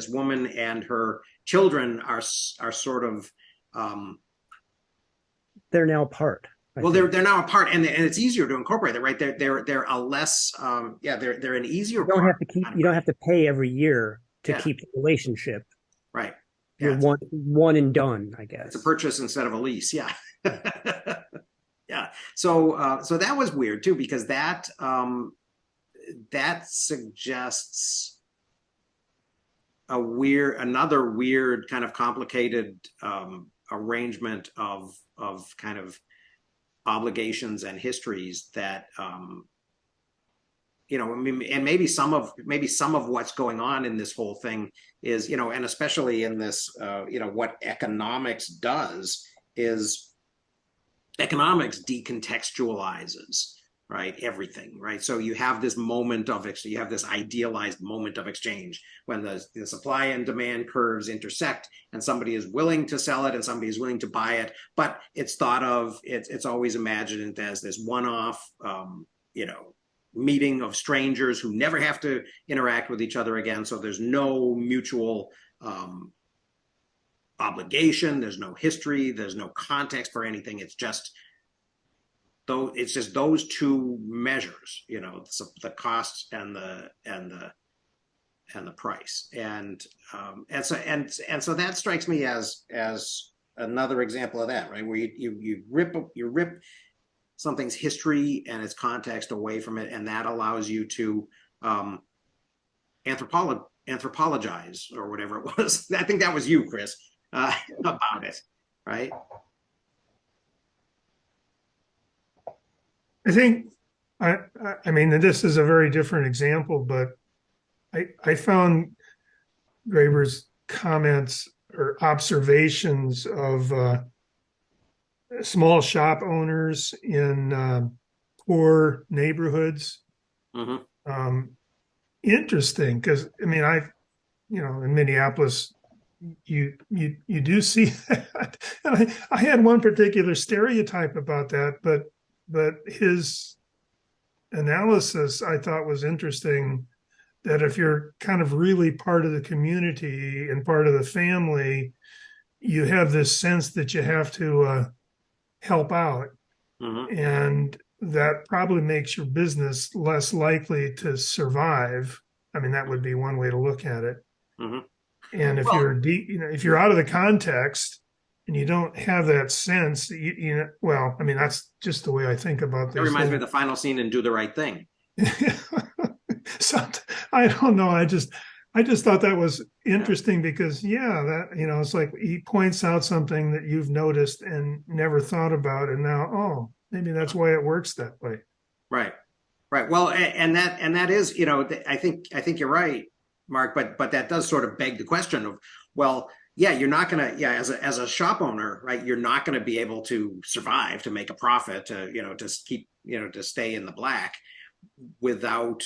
woman and her children are sort of They're now apart. They're now apart, and it's easier to incorporate it, right? They're a less they're an easier. You don't have to pay every year to keep the relationship. Right. You're one and done, I guess. It's a purchase instead of a lease. Yeah. Yeah. So that was weird too, because that suggests another weird kind of complicated arrangement of kind of obligations and histories that and maybe some of what's going on in this whole thing is, and especially in this, what economics does is economics decontextualizes, right, everything, right? So you have this idealized moment of exchange when the supply and demand curves intersect, and somebody is willing to sell it and somebody is willing to buy it, but it's always imagined as this one-off, meeting of strangers who never have to interact with each other again. So there's no mutual obligation, there's no history, there's no context for anything. It's just those two measures, the costs and the price, and so that strikes me as another example of that, right? Where you rip something's history and its context away from it, and that allows you to anthropologize, or whatever it was. I think that was you, Chris, about it, right? I think I mean this is a very different example, but I found Graeber's comments or observations of small shop owners in poor neighborhoods Hmm. um, interesting because I mean in Minneapolis you do see that, and I had one particular stereotype about that, but his analysis I thought was interesting, that if you're kind of really part of the community and part of the family, you have this sense that you have to help out, Hmm. and that probably makes your business less likely to survive. I mean, that would be one way to look at it. Hmm. And if Well, you're if you're out of the context and you don't have that sense, well, I mean, that's just the way I think about that these reminds me of whole. the final scene in Do the Right Thing. So I don't know. I just thought that was interesting because yeah, that it's like he points out something that you've noticed and never thought about, and now maybe that's why it works that way. Right. Right. Well, and that is, I think you're right, Mark, but that does sort of beg the question of, well, yeah, you're not going to, yeah, as a shop owner, right, you're not going to be able to survive, to make a profit, to keep, to stay in the black without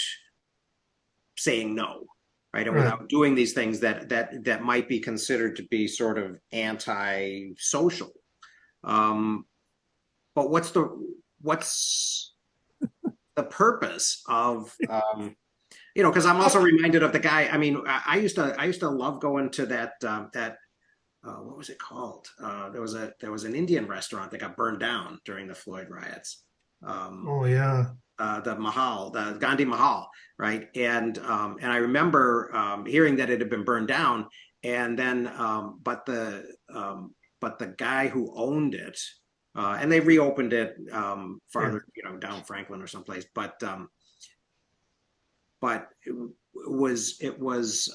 saying no, right, and Right. without doing these things that might be considered to be sort of anti-social. Um, but what's the purpose of because I'm also reminded of the guy. I mean, I used to love going to that what was it called? There was an Indian restaurant that got burned down during the Floyd riots. Um, Oh yeah. the Gandhi Mahal, right? And I remember hearing that it had been burned down, and then but the guy who owned it, and they reopened it Yeah. farther, down Franklin or someplace, but it was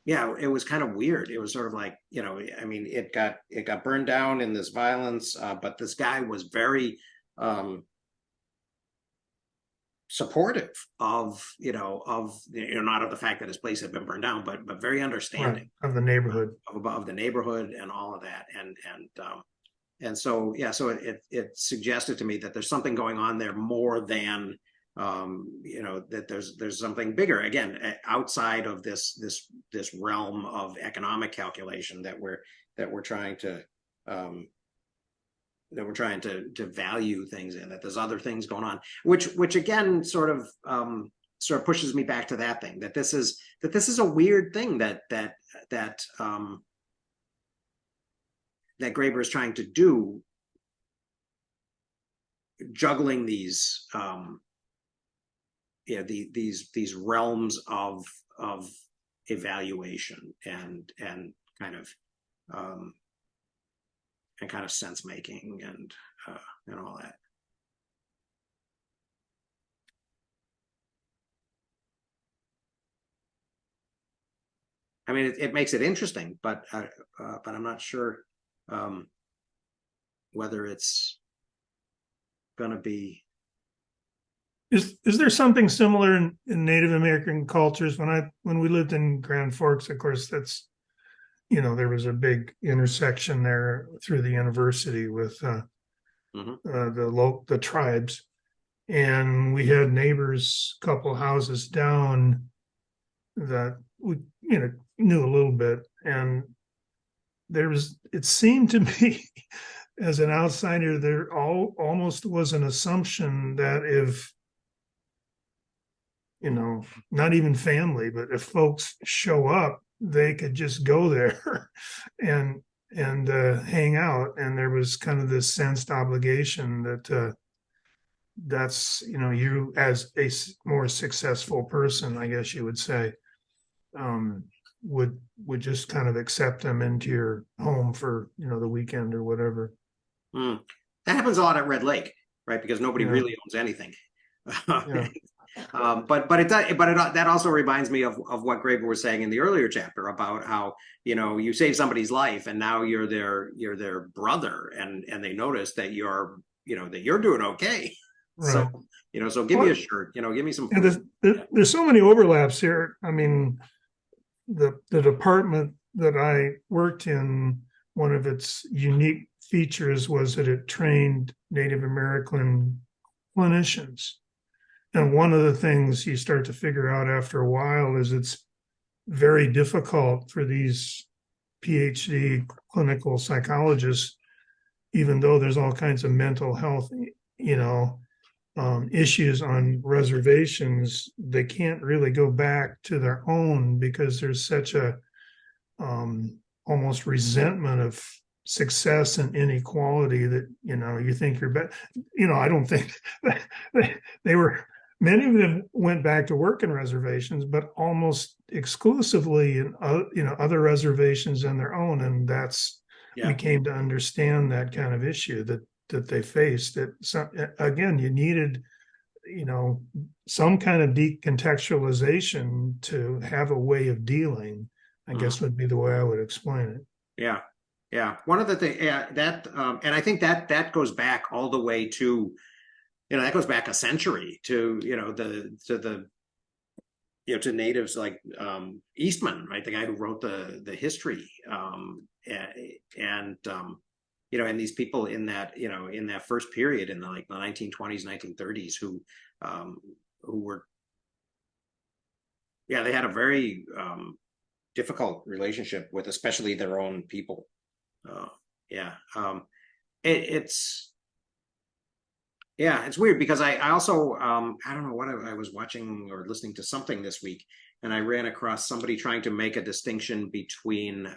yeah, it was kind of weird. It was sort of like, I mean, it got burned down in this violence, but this guy was very um supportive of not of the fact that his place had been burned down, but very Right. understanding Of the neighborhood. of the neighborhood and all of that. And so yeah, so it suggested to me that there's something going on there more than that there's something bigger, again, outside of this realm of economic calculation that we're trying to um value things in, that there's other things going on, which again sort of pushes me back to that thing, that this is a weird thing that Graeber is trying to do, juggling these these realms of evaluation kind of um and kind of sense making and all that. I mean, it makes it interesting, but I'm not sure um, whether it's going to be. Is there something similar in Native American cultures? When we lived in Grand Forks, of course, that's there was a big intersection there through the university with Mhm. the tribes, and we had neighbors, a couple houses down, that we knew a little bit, and it seemed to me as an outsider, there almost was an assumption that if not even family, but if folks show up, they could just go there and hang out, and there was kind of this sensed obligation that that's you as a more successful person, I guess you would say, um, would just kind of accept them into your home for the weekend or whatever. Mm. That happens a lot at Red Lake, right? Because nobody Yeah, really owns anything. yeah, That also reminds me of what Graeber was saying in the earlier chapter about how you save somebody's life and now you're their brother, and they notice that you're that you're doing okay. Right. So, so give me a shirt, give me some And food. there's so many overlaps here. I mean, the department that I worked in, one of its unique features was that it trained Native American clinicians. And one of the things you start to figure out after a while is it's very difficult for these PhD clinical psychologists, even though there's all kinds of mental health, issues on reservations, they can't really go back to their own because there's such a almost resentment of success and inequality that you think you're better. I don't think they were. Many of them went back to work in reservations, but almost exclusively in other reservations than their own, and we came to understand that kind of issue that they faced. Again, you needed some kind of decontextualization to have a way of dealing, I guess would be the way I would explain it. Yeah. Yeah. One of the things that, and I think that goes back all the way to, that goes back a century to, to natives like Eastman, right? The guy who wrote the history. And these people in that first period in the 1920s, 1930s who were, they had a very difficult relationship with especially their own people. It's weird because I also I don't know what I was watching or listening to something this week, and I ran across somebody trying to make a distinction between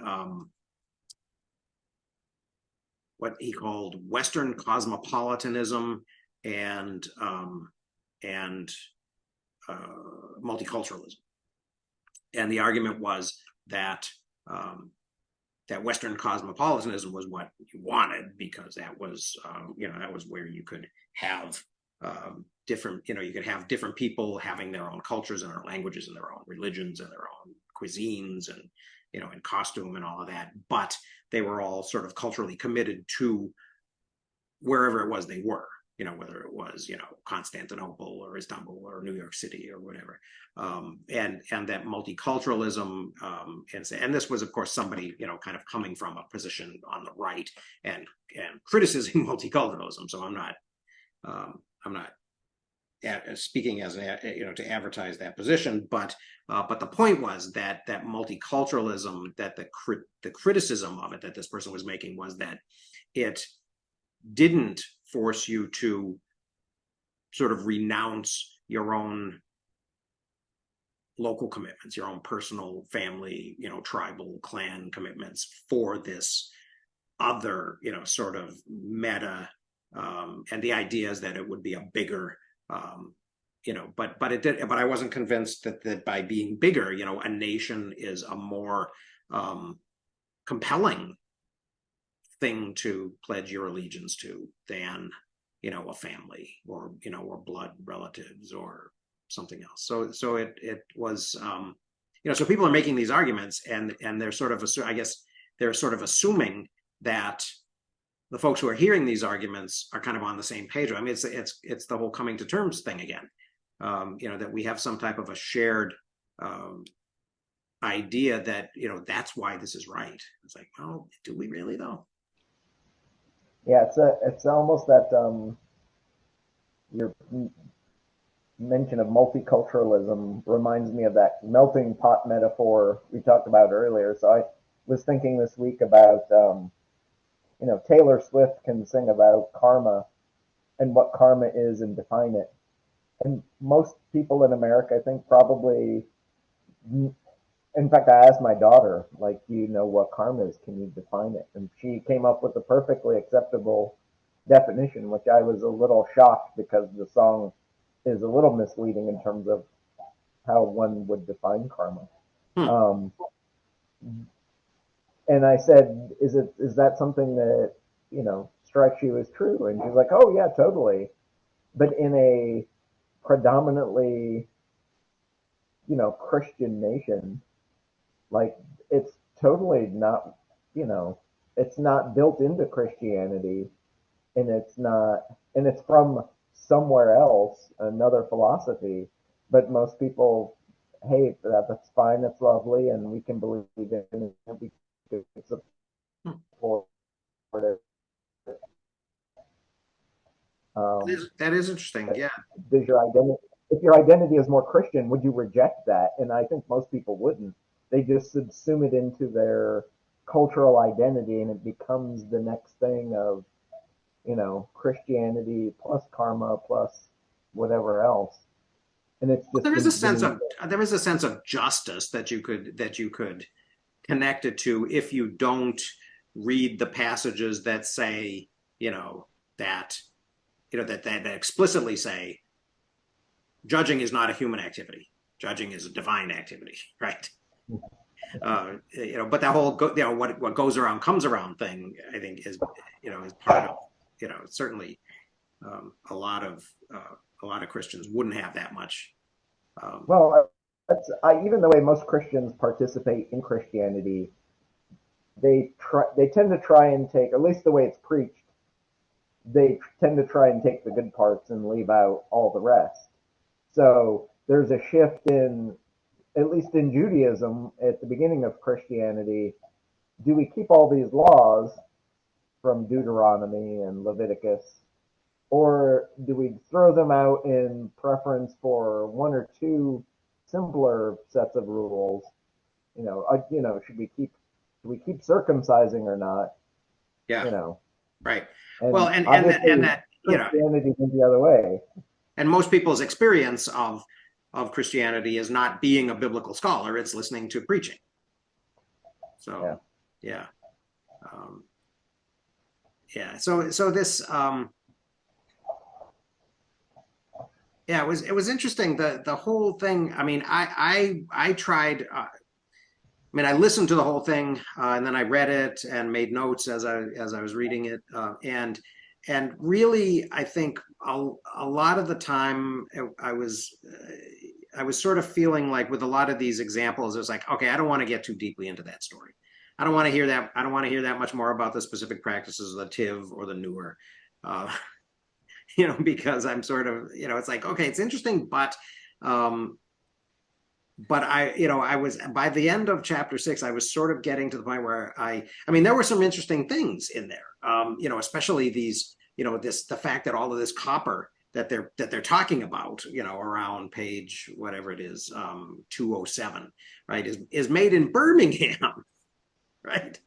what he called Western cosmopolitanism and multiculturalism, and the argument was that that Western cosmopolitanism was what you wanted because that was that was where you could have different you could have different people having their own cultures and their languages and their own religions and their own cuisines and and costume and all of that, but they were all sort of culturally committed to wherever it was they were, whether it was Constantinople or Istanbul or New York City or whatever, and that multiculturalism, and this was of course somebody kind of coming from a position on the right and criticizing multiculturalism. So I'm not speaking as to advertise that position, but the point was that multiculturalism, that the criticism of it that this person was making was that it didn't force you to sort of renounce your own local commitments, your own personal family, tribal clan commitments for this other, sort of meta, and the idea is that it would be a bigger, but it did, but I wasn't convinced that by being bigger, a nation is a more compelling thing to pledge your allegiance to than a family or or blood relatives or something else. So it was so people are making these arguments and they're sort of I guess they're sort of assuming that the folks who are hearing these arguments are kind of on the same page. I mean, it's the whole coming to terms thing again. That we have some type of a shared idea that that's why this is right. It's like, well, do we really though? Yeah, it's almost that your mention of multiculturalism reminds me of that melting pot metaphor we talked about earlier. So I was thinking this week about Taylor Swift can sing about karma and what karma is and define it. And most people in America, I think, probably, in fact, I asked my daughter, like, do you know what karma is? Can you define it? And she came up with a perfectly acceptable definition, which I was a little shocked because the song is a little misleading in terms of how one would define karma. And I said, is that something that, strikes you as true? And she's like, oh yeah, totally. But in a predominantly, Christian nation, like it's totally not, it's not built into Christianity and it's not, and it's from somewhere else, another philosophy, but most people, hey, that's fine, that's lovely, and we can believe in it, we can support it. Um, That is interesting. Yeah. does your identity, if your identity is more Christian, would you reject that? And I think most people wouldn't. They just subsume it into their cultural identity, and it becomes the next thing of, Christianity plus karma plus whatever else. And it's just There is a sense the of justice that you could connect it to if you don't read the passages that say, that that explicitly say judging is not a human activity. Judging is a divine activity, right? But that whole what goes around comes around thing, I think is part of certainly a lot of Christians wouldn't have that much. Well, even the way most Christians participate in Christianity, they tend to try and take, at least the way it's preached, they tend to try and take the good parts and leave out all the rest. So there's a shift in, at least in Judaism, at the beginning of Christianity. Do we keep all these laws from Deuteronomy and Leviticus, or do we throw them out in preference for one or two simpler sets of rules? Should we keep circumcising or not? Yeah. You know, Right. and Well, and that Christianity went the other way. and most people's experience of Christianity is not being a biblical scholar; it's listening to preaching. So, yeah, yeah. So this, yeah, it was interesting. The whole thing. I mean, I tried. I mean, I listened to the whole thing, and then I read it and made notes as I was reading it, and really, I think a lot of the time I was sort of feeling like with a lot of these examples, it was like, okay, I don't want to get too deeply into that story. I don't want to hear that. I don't want to hear that much more about the specific practices of the Tiv or the Newer, because I'm sort of, it's like, okay, it's interesting, but I was, by the end of chapter 6, I was sort of getting to the point where I mean, there were some interesting things in there, especially these, the fact that all of this copper that they're talking about, around page, whatever it is, 207, right, is made in Birmingham, right?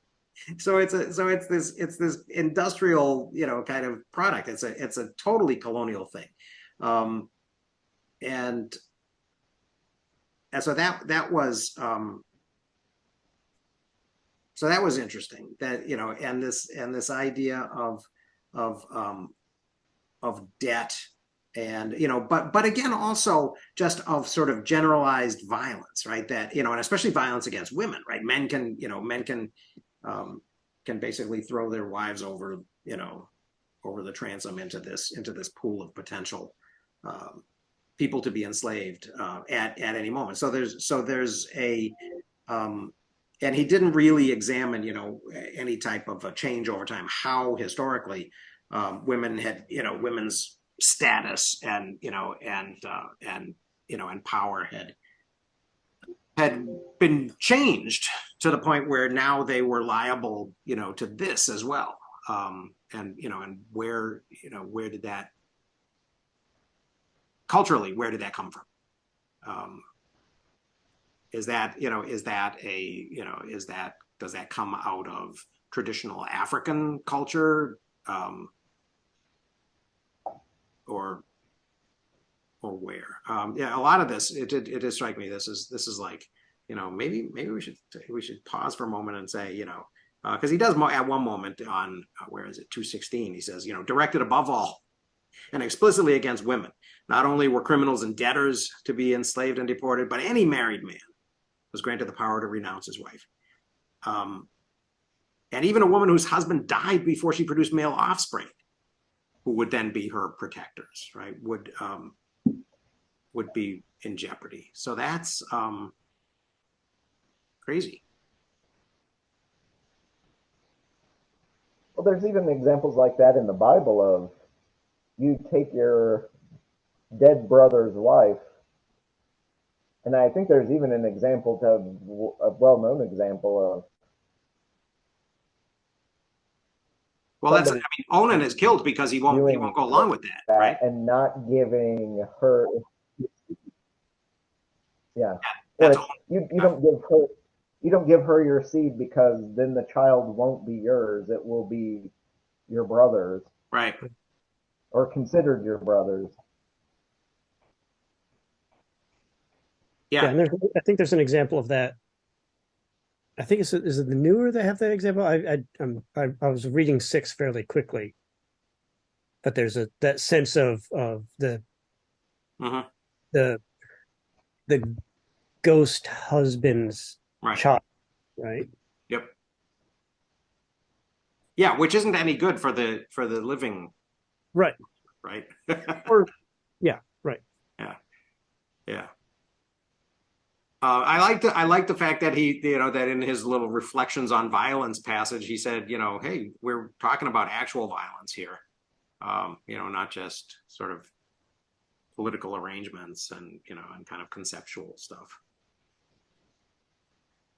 So it's this industrial, kind of product. It's a totally colonial thing. And so that was interesting, that and this idea of debt, and but again, also just of sort of generalized violence, right? That and especially violence against women, right? Men can basically throw their wives over the transom into this pool of potential people to be enslaved at any moment. So there's a and he didn't really examine any type of a change over time, how historically women had women's status and and power had been changed to the point where now they were liable to this as well, and where did that culturally, where did that come from? Is that does that come out of traditional African culture, or where? Yeah, a lot of this, it did strike me. This is like, maybe we should pause for a moment and say, because he does at one moment on where is it, 216, he says, directed above all and explicitly against women. Not only were criminals and debtors to be enslaved and deported, but any married man was granted the power to renounce his wife. And even a woman whose husband died before she produced male offspring, who would then be her protectors, right, would be in jeopardy. So that's crazy. Well, there's even examples like that in the Bible of you take your dead brother's wife, and I think there's even an example to a well-known example of Well, that's, I somebody mean, Onan is killed because he won't doing go along with that, right? and not giving her, yeah, That's or you don't give her your seed because then the child won't be yours. It will be your brother's right. or considered your brother's. Yeah, Yeah. and I think there's an example of that. I think is it the newer that have that example? I was reading 6 fairly quickly, but there's that sense of the Hmm. the the ghost husband's Right. child, right? Yep. Yeah, which isn't any good for the living, Right. right? Or yeah, right. Yeah. Yeah. I like the fact that he, that in his little reflections on violence passage, he said, hey, we're talking about actual violence here, not just sort of political arrangements and and kind of conceptual stuff.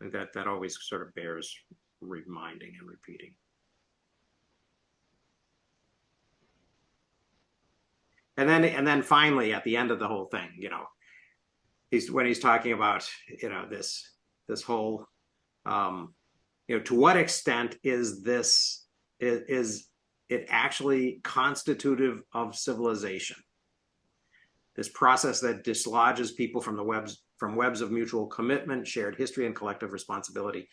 I think that always sort of bears reminding and repeating. And then finally at the end of the whole thing, he's talking about this whole to what extent is it actually constitutive of civilization, this process that dislodges people from webs of mutual commitment, shared history, and collective responsibility,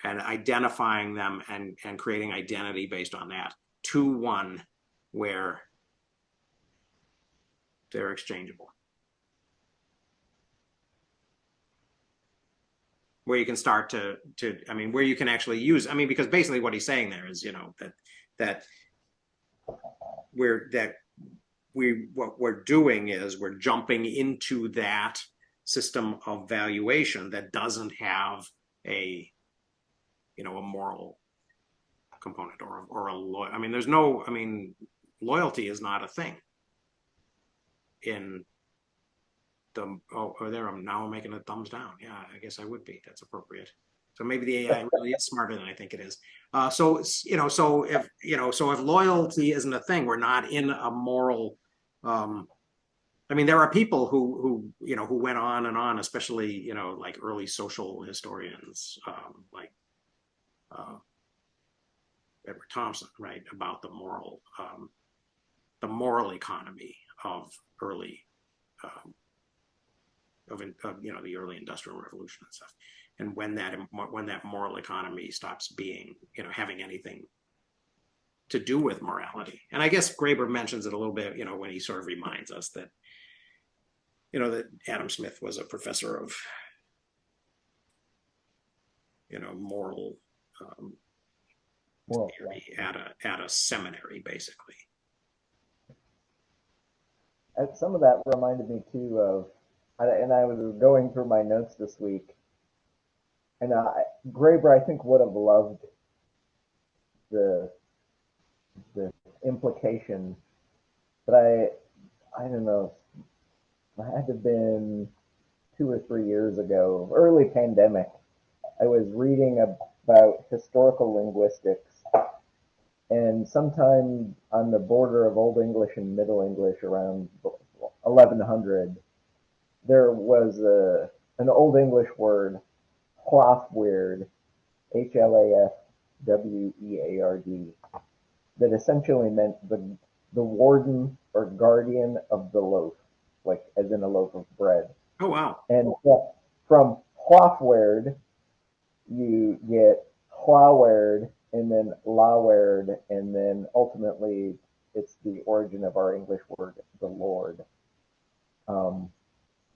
and identifying them and creating identity based on that, to one where they're exchangeable, where you can start to where you can actually use, because basically what he's saying there is that what we're doing is we're jumping into that system of valuation that doesn't have a moral component or a there's no, loyalty is not a thing in the, now I'm making a thumbs down. Yeah, I guess I would be. That's appropriate. So maybe the AI really is smarter than I think it is. So if loyalty isn't a thing, we're not in a moral. There are people who went on and on, especially like early social historians, like Edward Thompson, right, about the moral economy of early the early industrial revolution and stuff, and when that moral economy stops being having anything to do with morality. And I guess Graeber mentions it a little bit when he sort of reminds us that that Adam Smith was a professor of moral theory at a seminary, basically. And some of that reminded me too of, and I was going through my notes this week, and Graeber, I think, would have loved the implication, but I don't know, it had to have been 2 or 3 years ago, early pandemic. I was reading about historical linguistics, and sometime on the border of Old English and Middle English around 1100, there was an Old English word, Hlafweard, Hlafweard, that essentially meant the warden or guardian of the loaf, like as in a loaf of bread. Oh, wow. And from Hlafweard, you get Hlawerd and then Lawerd, and then ultimately it's the origin of our English word, the Lord.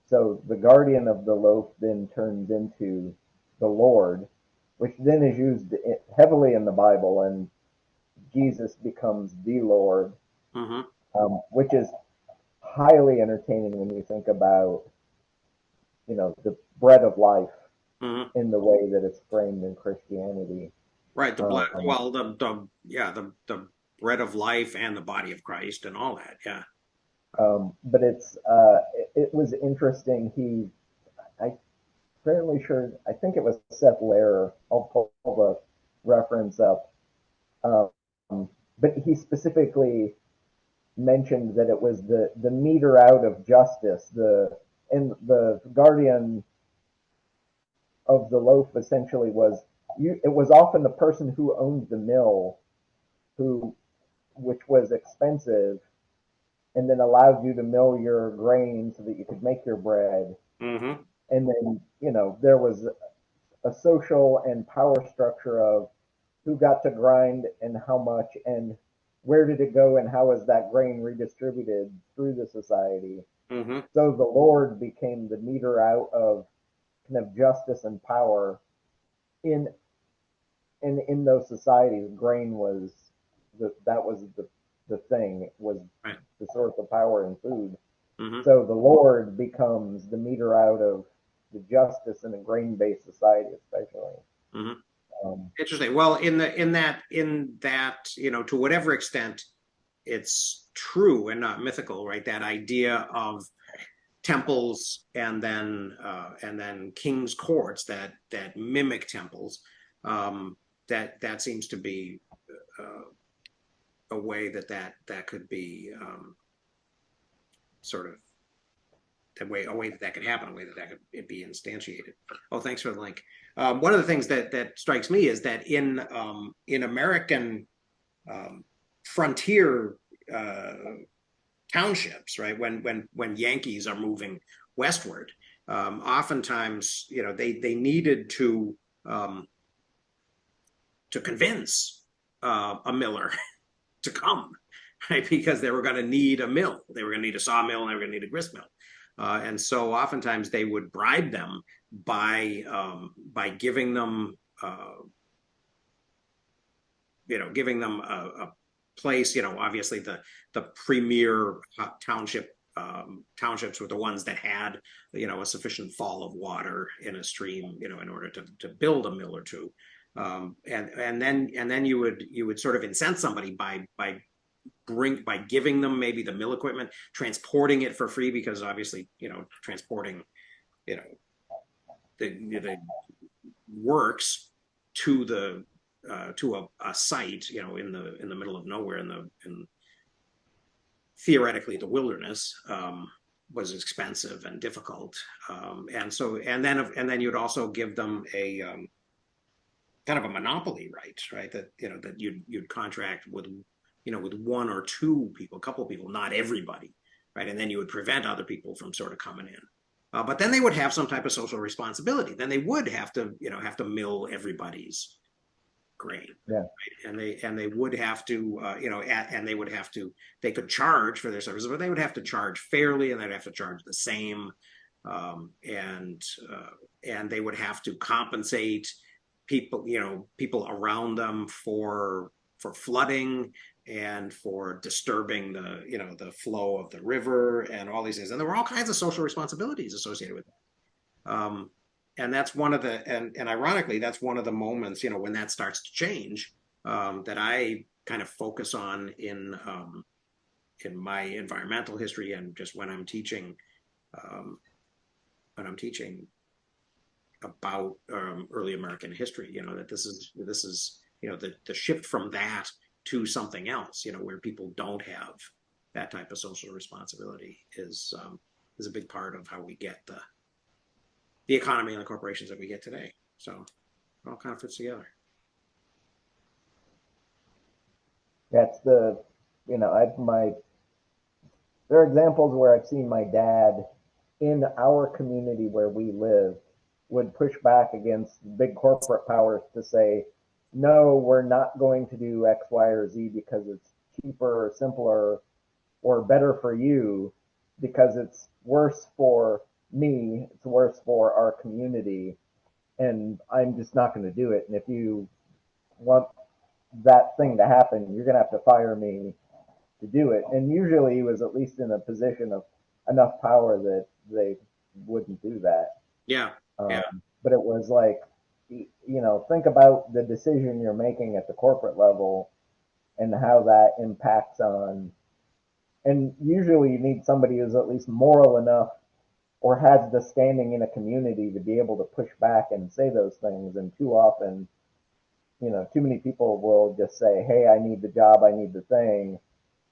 So the guardian of the loaf then turns into the Lord, which then is used heavily in the Bible, and Jesus becomes the Lord, which is highly entertaining when you think about, the bread of life in the way that it's framed in Christianity. Right. The blood. Um, Well, the bread of life and the body of Christ and all that. Yeah. but it was interesting. I'm fairly sure, I think it was Seth Lehrer. I'll pull the reference up. Um, but he specifically mentioned that it was the meter out of justice, and the guardian of the loaf essentially was it was often the person who owned the mill who which was expensive and then allowed you to mill your grain so that you could make your bread. Mm-hmm. And then, there was a social and power structure of who got to grind and how much and where did it go and how was that grain redistributed through the society. Mm-hmm. So the Lord became the meter out of kind of justice and power in in those societies. Grain was that was the thing. It was Right. the source of power and food. Mm-hmm. So the Lord becomes the meter out of the justice in a grain-based society, especially. Mm-hmm. Um, Interesting. Well, in that, to whatever extent it's true and not mythical, right? That idea of temples and then kings' courts that mimic temples, that seems to be a way that could be sort of a way that could happen, a way that could be instantiated. Oh, thanks for the link. One of the things that strikes me is that in American frontier townships, right? When Yankees are moving westward, oftentimes they needed to convince a miller to come, right? Because they were going to need a mill, they were going to need a sawmill, and they were going to need a grist mill. And so oftentimes they would bribe them by giving them giving them a place. Obviously the premier townships were the ones that had a sufficient fall of water in a stream in order to build a mill or two. And then you would sort of incent somebody by giving them maybe the mill equipment, transporting it for free, because obviously transporting the works to a site in the middle of nowhere in theoretically the wilderness, was expensive and difficult, and then you'd also give them a kind of a monopoly right that you'd contract with with one or two people, a couple of people, not everybody, right? And then you would prevent other people from sort of coming in. But then they would have some type of social responsibility. Then they would have to mill everybody's grain, yeah. right? And they would have to and they could charge for their services, but they would have to charge fairly, and they'd have to charge the same, and they would have to compensate people around them for flooding and for disturbing the flow of the river and all these things. And there were all kinds of social responsibilities associated with it. And that's one of the and ironically, that's one of the moments when that starts to change, that I kind of focus on in my environmental history, and just when I'm teaching about early American history. That this is the shift from that to something else, where people don't have that type of social responsibility, is a big part of how we get the economy and the corporations that we get today. So it all kind of fits together. That's there are examples where I've seen my dad in our community where we live would push back against big corporate powers to say, no, we're not going to do X, Y, or Z because it's cheaper or simpler or better for you, because it's worse for me, it's worse for our community, and I'm just not going to do it. And if you want that thing to happen, you're going to have to fire me to do it. And usually he was at least in a position of enough power that they wouldn't do that. Yeah. But it was like think about the decision you're making at the corporate level and how that impacts on. And usually, you need somebody who's at least moral enough or has the standing in a community to be able to push back and say those things. And too often, too many people will just say, "Hey, I need the job, I need the thing,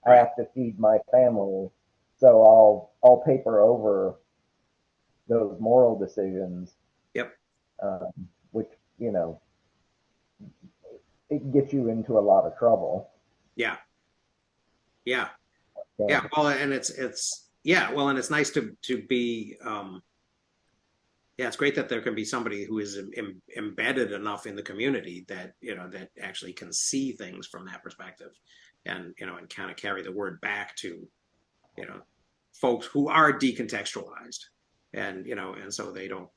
I have to feed my family, so I'll paper over those moral decisions." Yep. Which it gets you into a lot of trouble. Yeah. Yeah. Yeah. Yeah. Well, and and it's nice to be. Yeah, it's great that there can be somebody who is embedded enough in the community that that actually can see things from that perspective, and and kind of carry the word back to folks who are decontextualized, and so they don't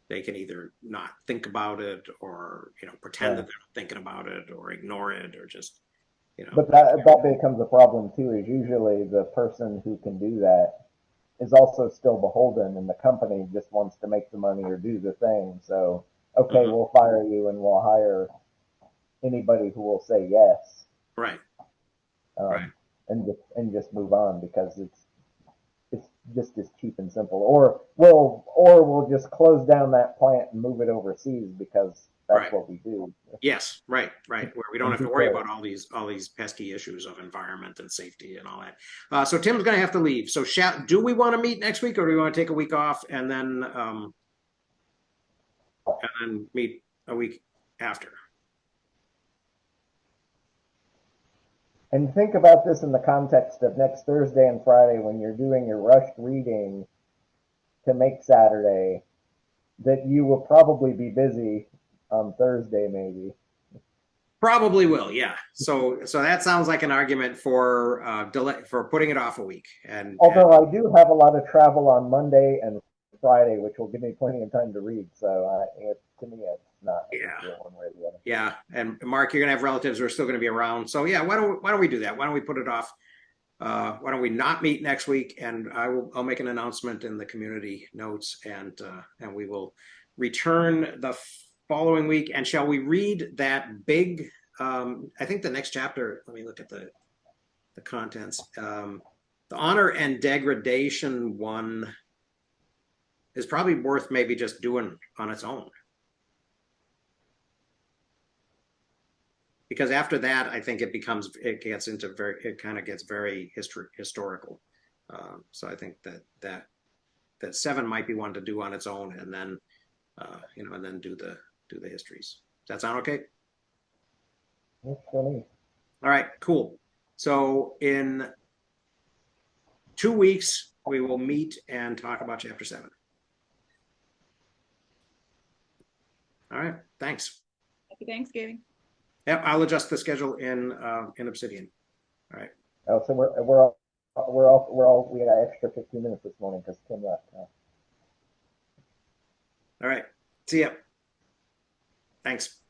they can either not think about it or pretend that they're not thinking about it or ignore it or just But that becomes a problem too. Is usually the person who can do that is also still beholden, and the company just wants to make the money or do the thing. So, okay, Mhm. we'll fire you and we'll hire anybody who will say yes, Right. Right. um, and just move on because it's just as cheap and simple. Or we'll just close down that plant and move it overseas because that's Right. what we do. Yes, right, right. Where we don't And have to worry because about all these pesky issues of environment and safety and all that. So Tim's going to have to leave. So do we want to meet next week, or do we want to take a week off and then meet a week after? And think about this in the context of next Thursday and Friday when you're doing your rushed reading to make Saturday, that you will probably be busy on Thursday, maybe. Probably will, yeah. So that sounds like an argument for delay for putting it off a week. And Although I do have a lot of travel on Monday and Friday, which will give me plenty of time to read. So to me, it's not a big yeah, deal one way or the other. yeah. And Mark, you're gonna have relatives who are still gonna be around. So yeah, why don't we do that? Why don't we put it off? Why don't we not meet next week? And I'll make an announcement in the community notes, and we will return the following week. And shall we read that big? I think the next chapter. Let me look at the contents. The honor and degradation one is probably worth maybe just doing on its own. Because after that, I think it kind of gets very historical. So I think that 7 might be one to do on its own, and then and then do the histories. Does that sound okay? That's funny. All right, cool. So in 2 weeks, we will meet and talk about chapter 7. All right, thanks. Happy Thanksgiving. Yep, I'll adjust the schedule in Obsidian. All right. Oh, so we got an extra 15 minutes this morning because Tim left. All right. See ya. Thanks.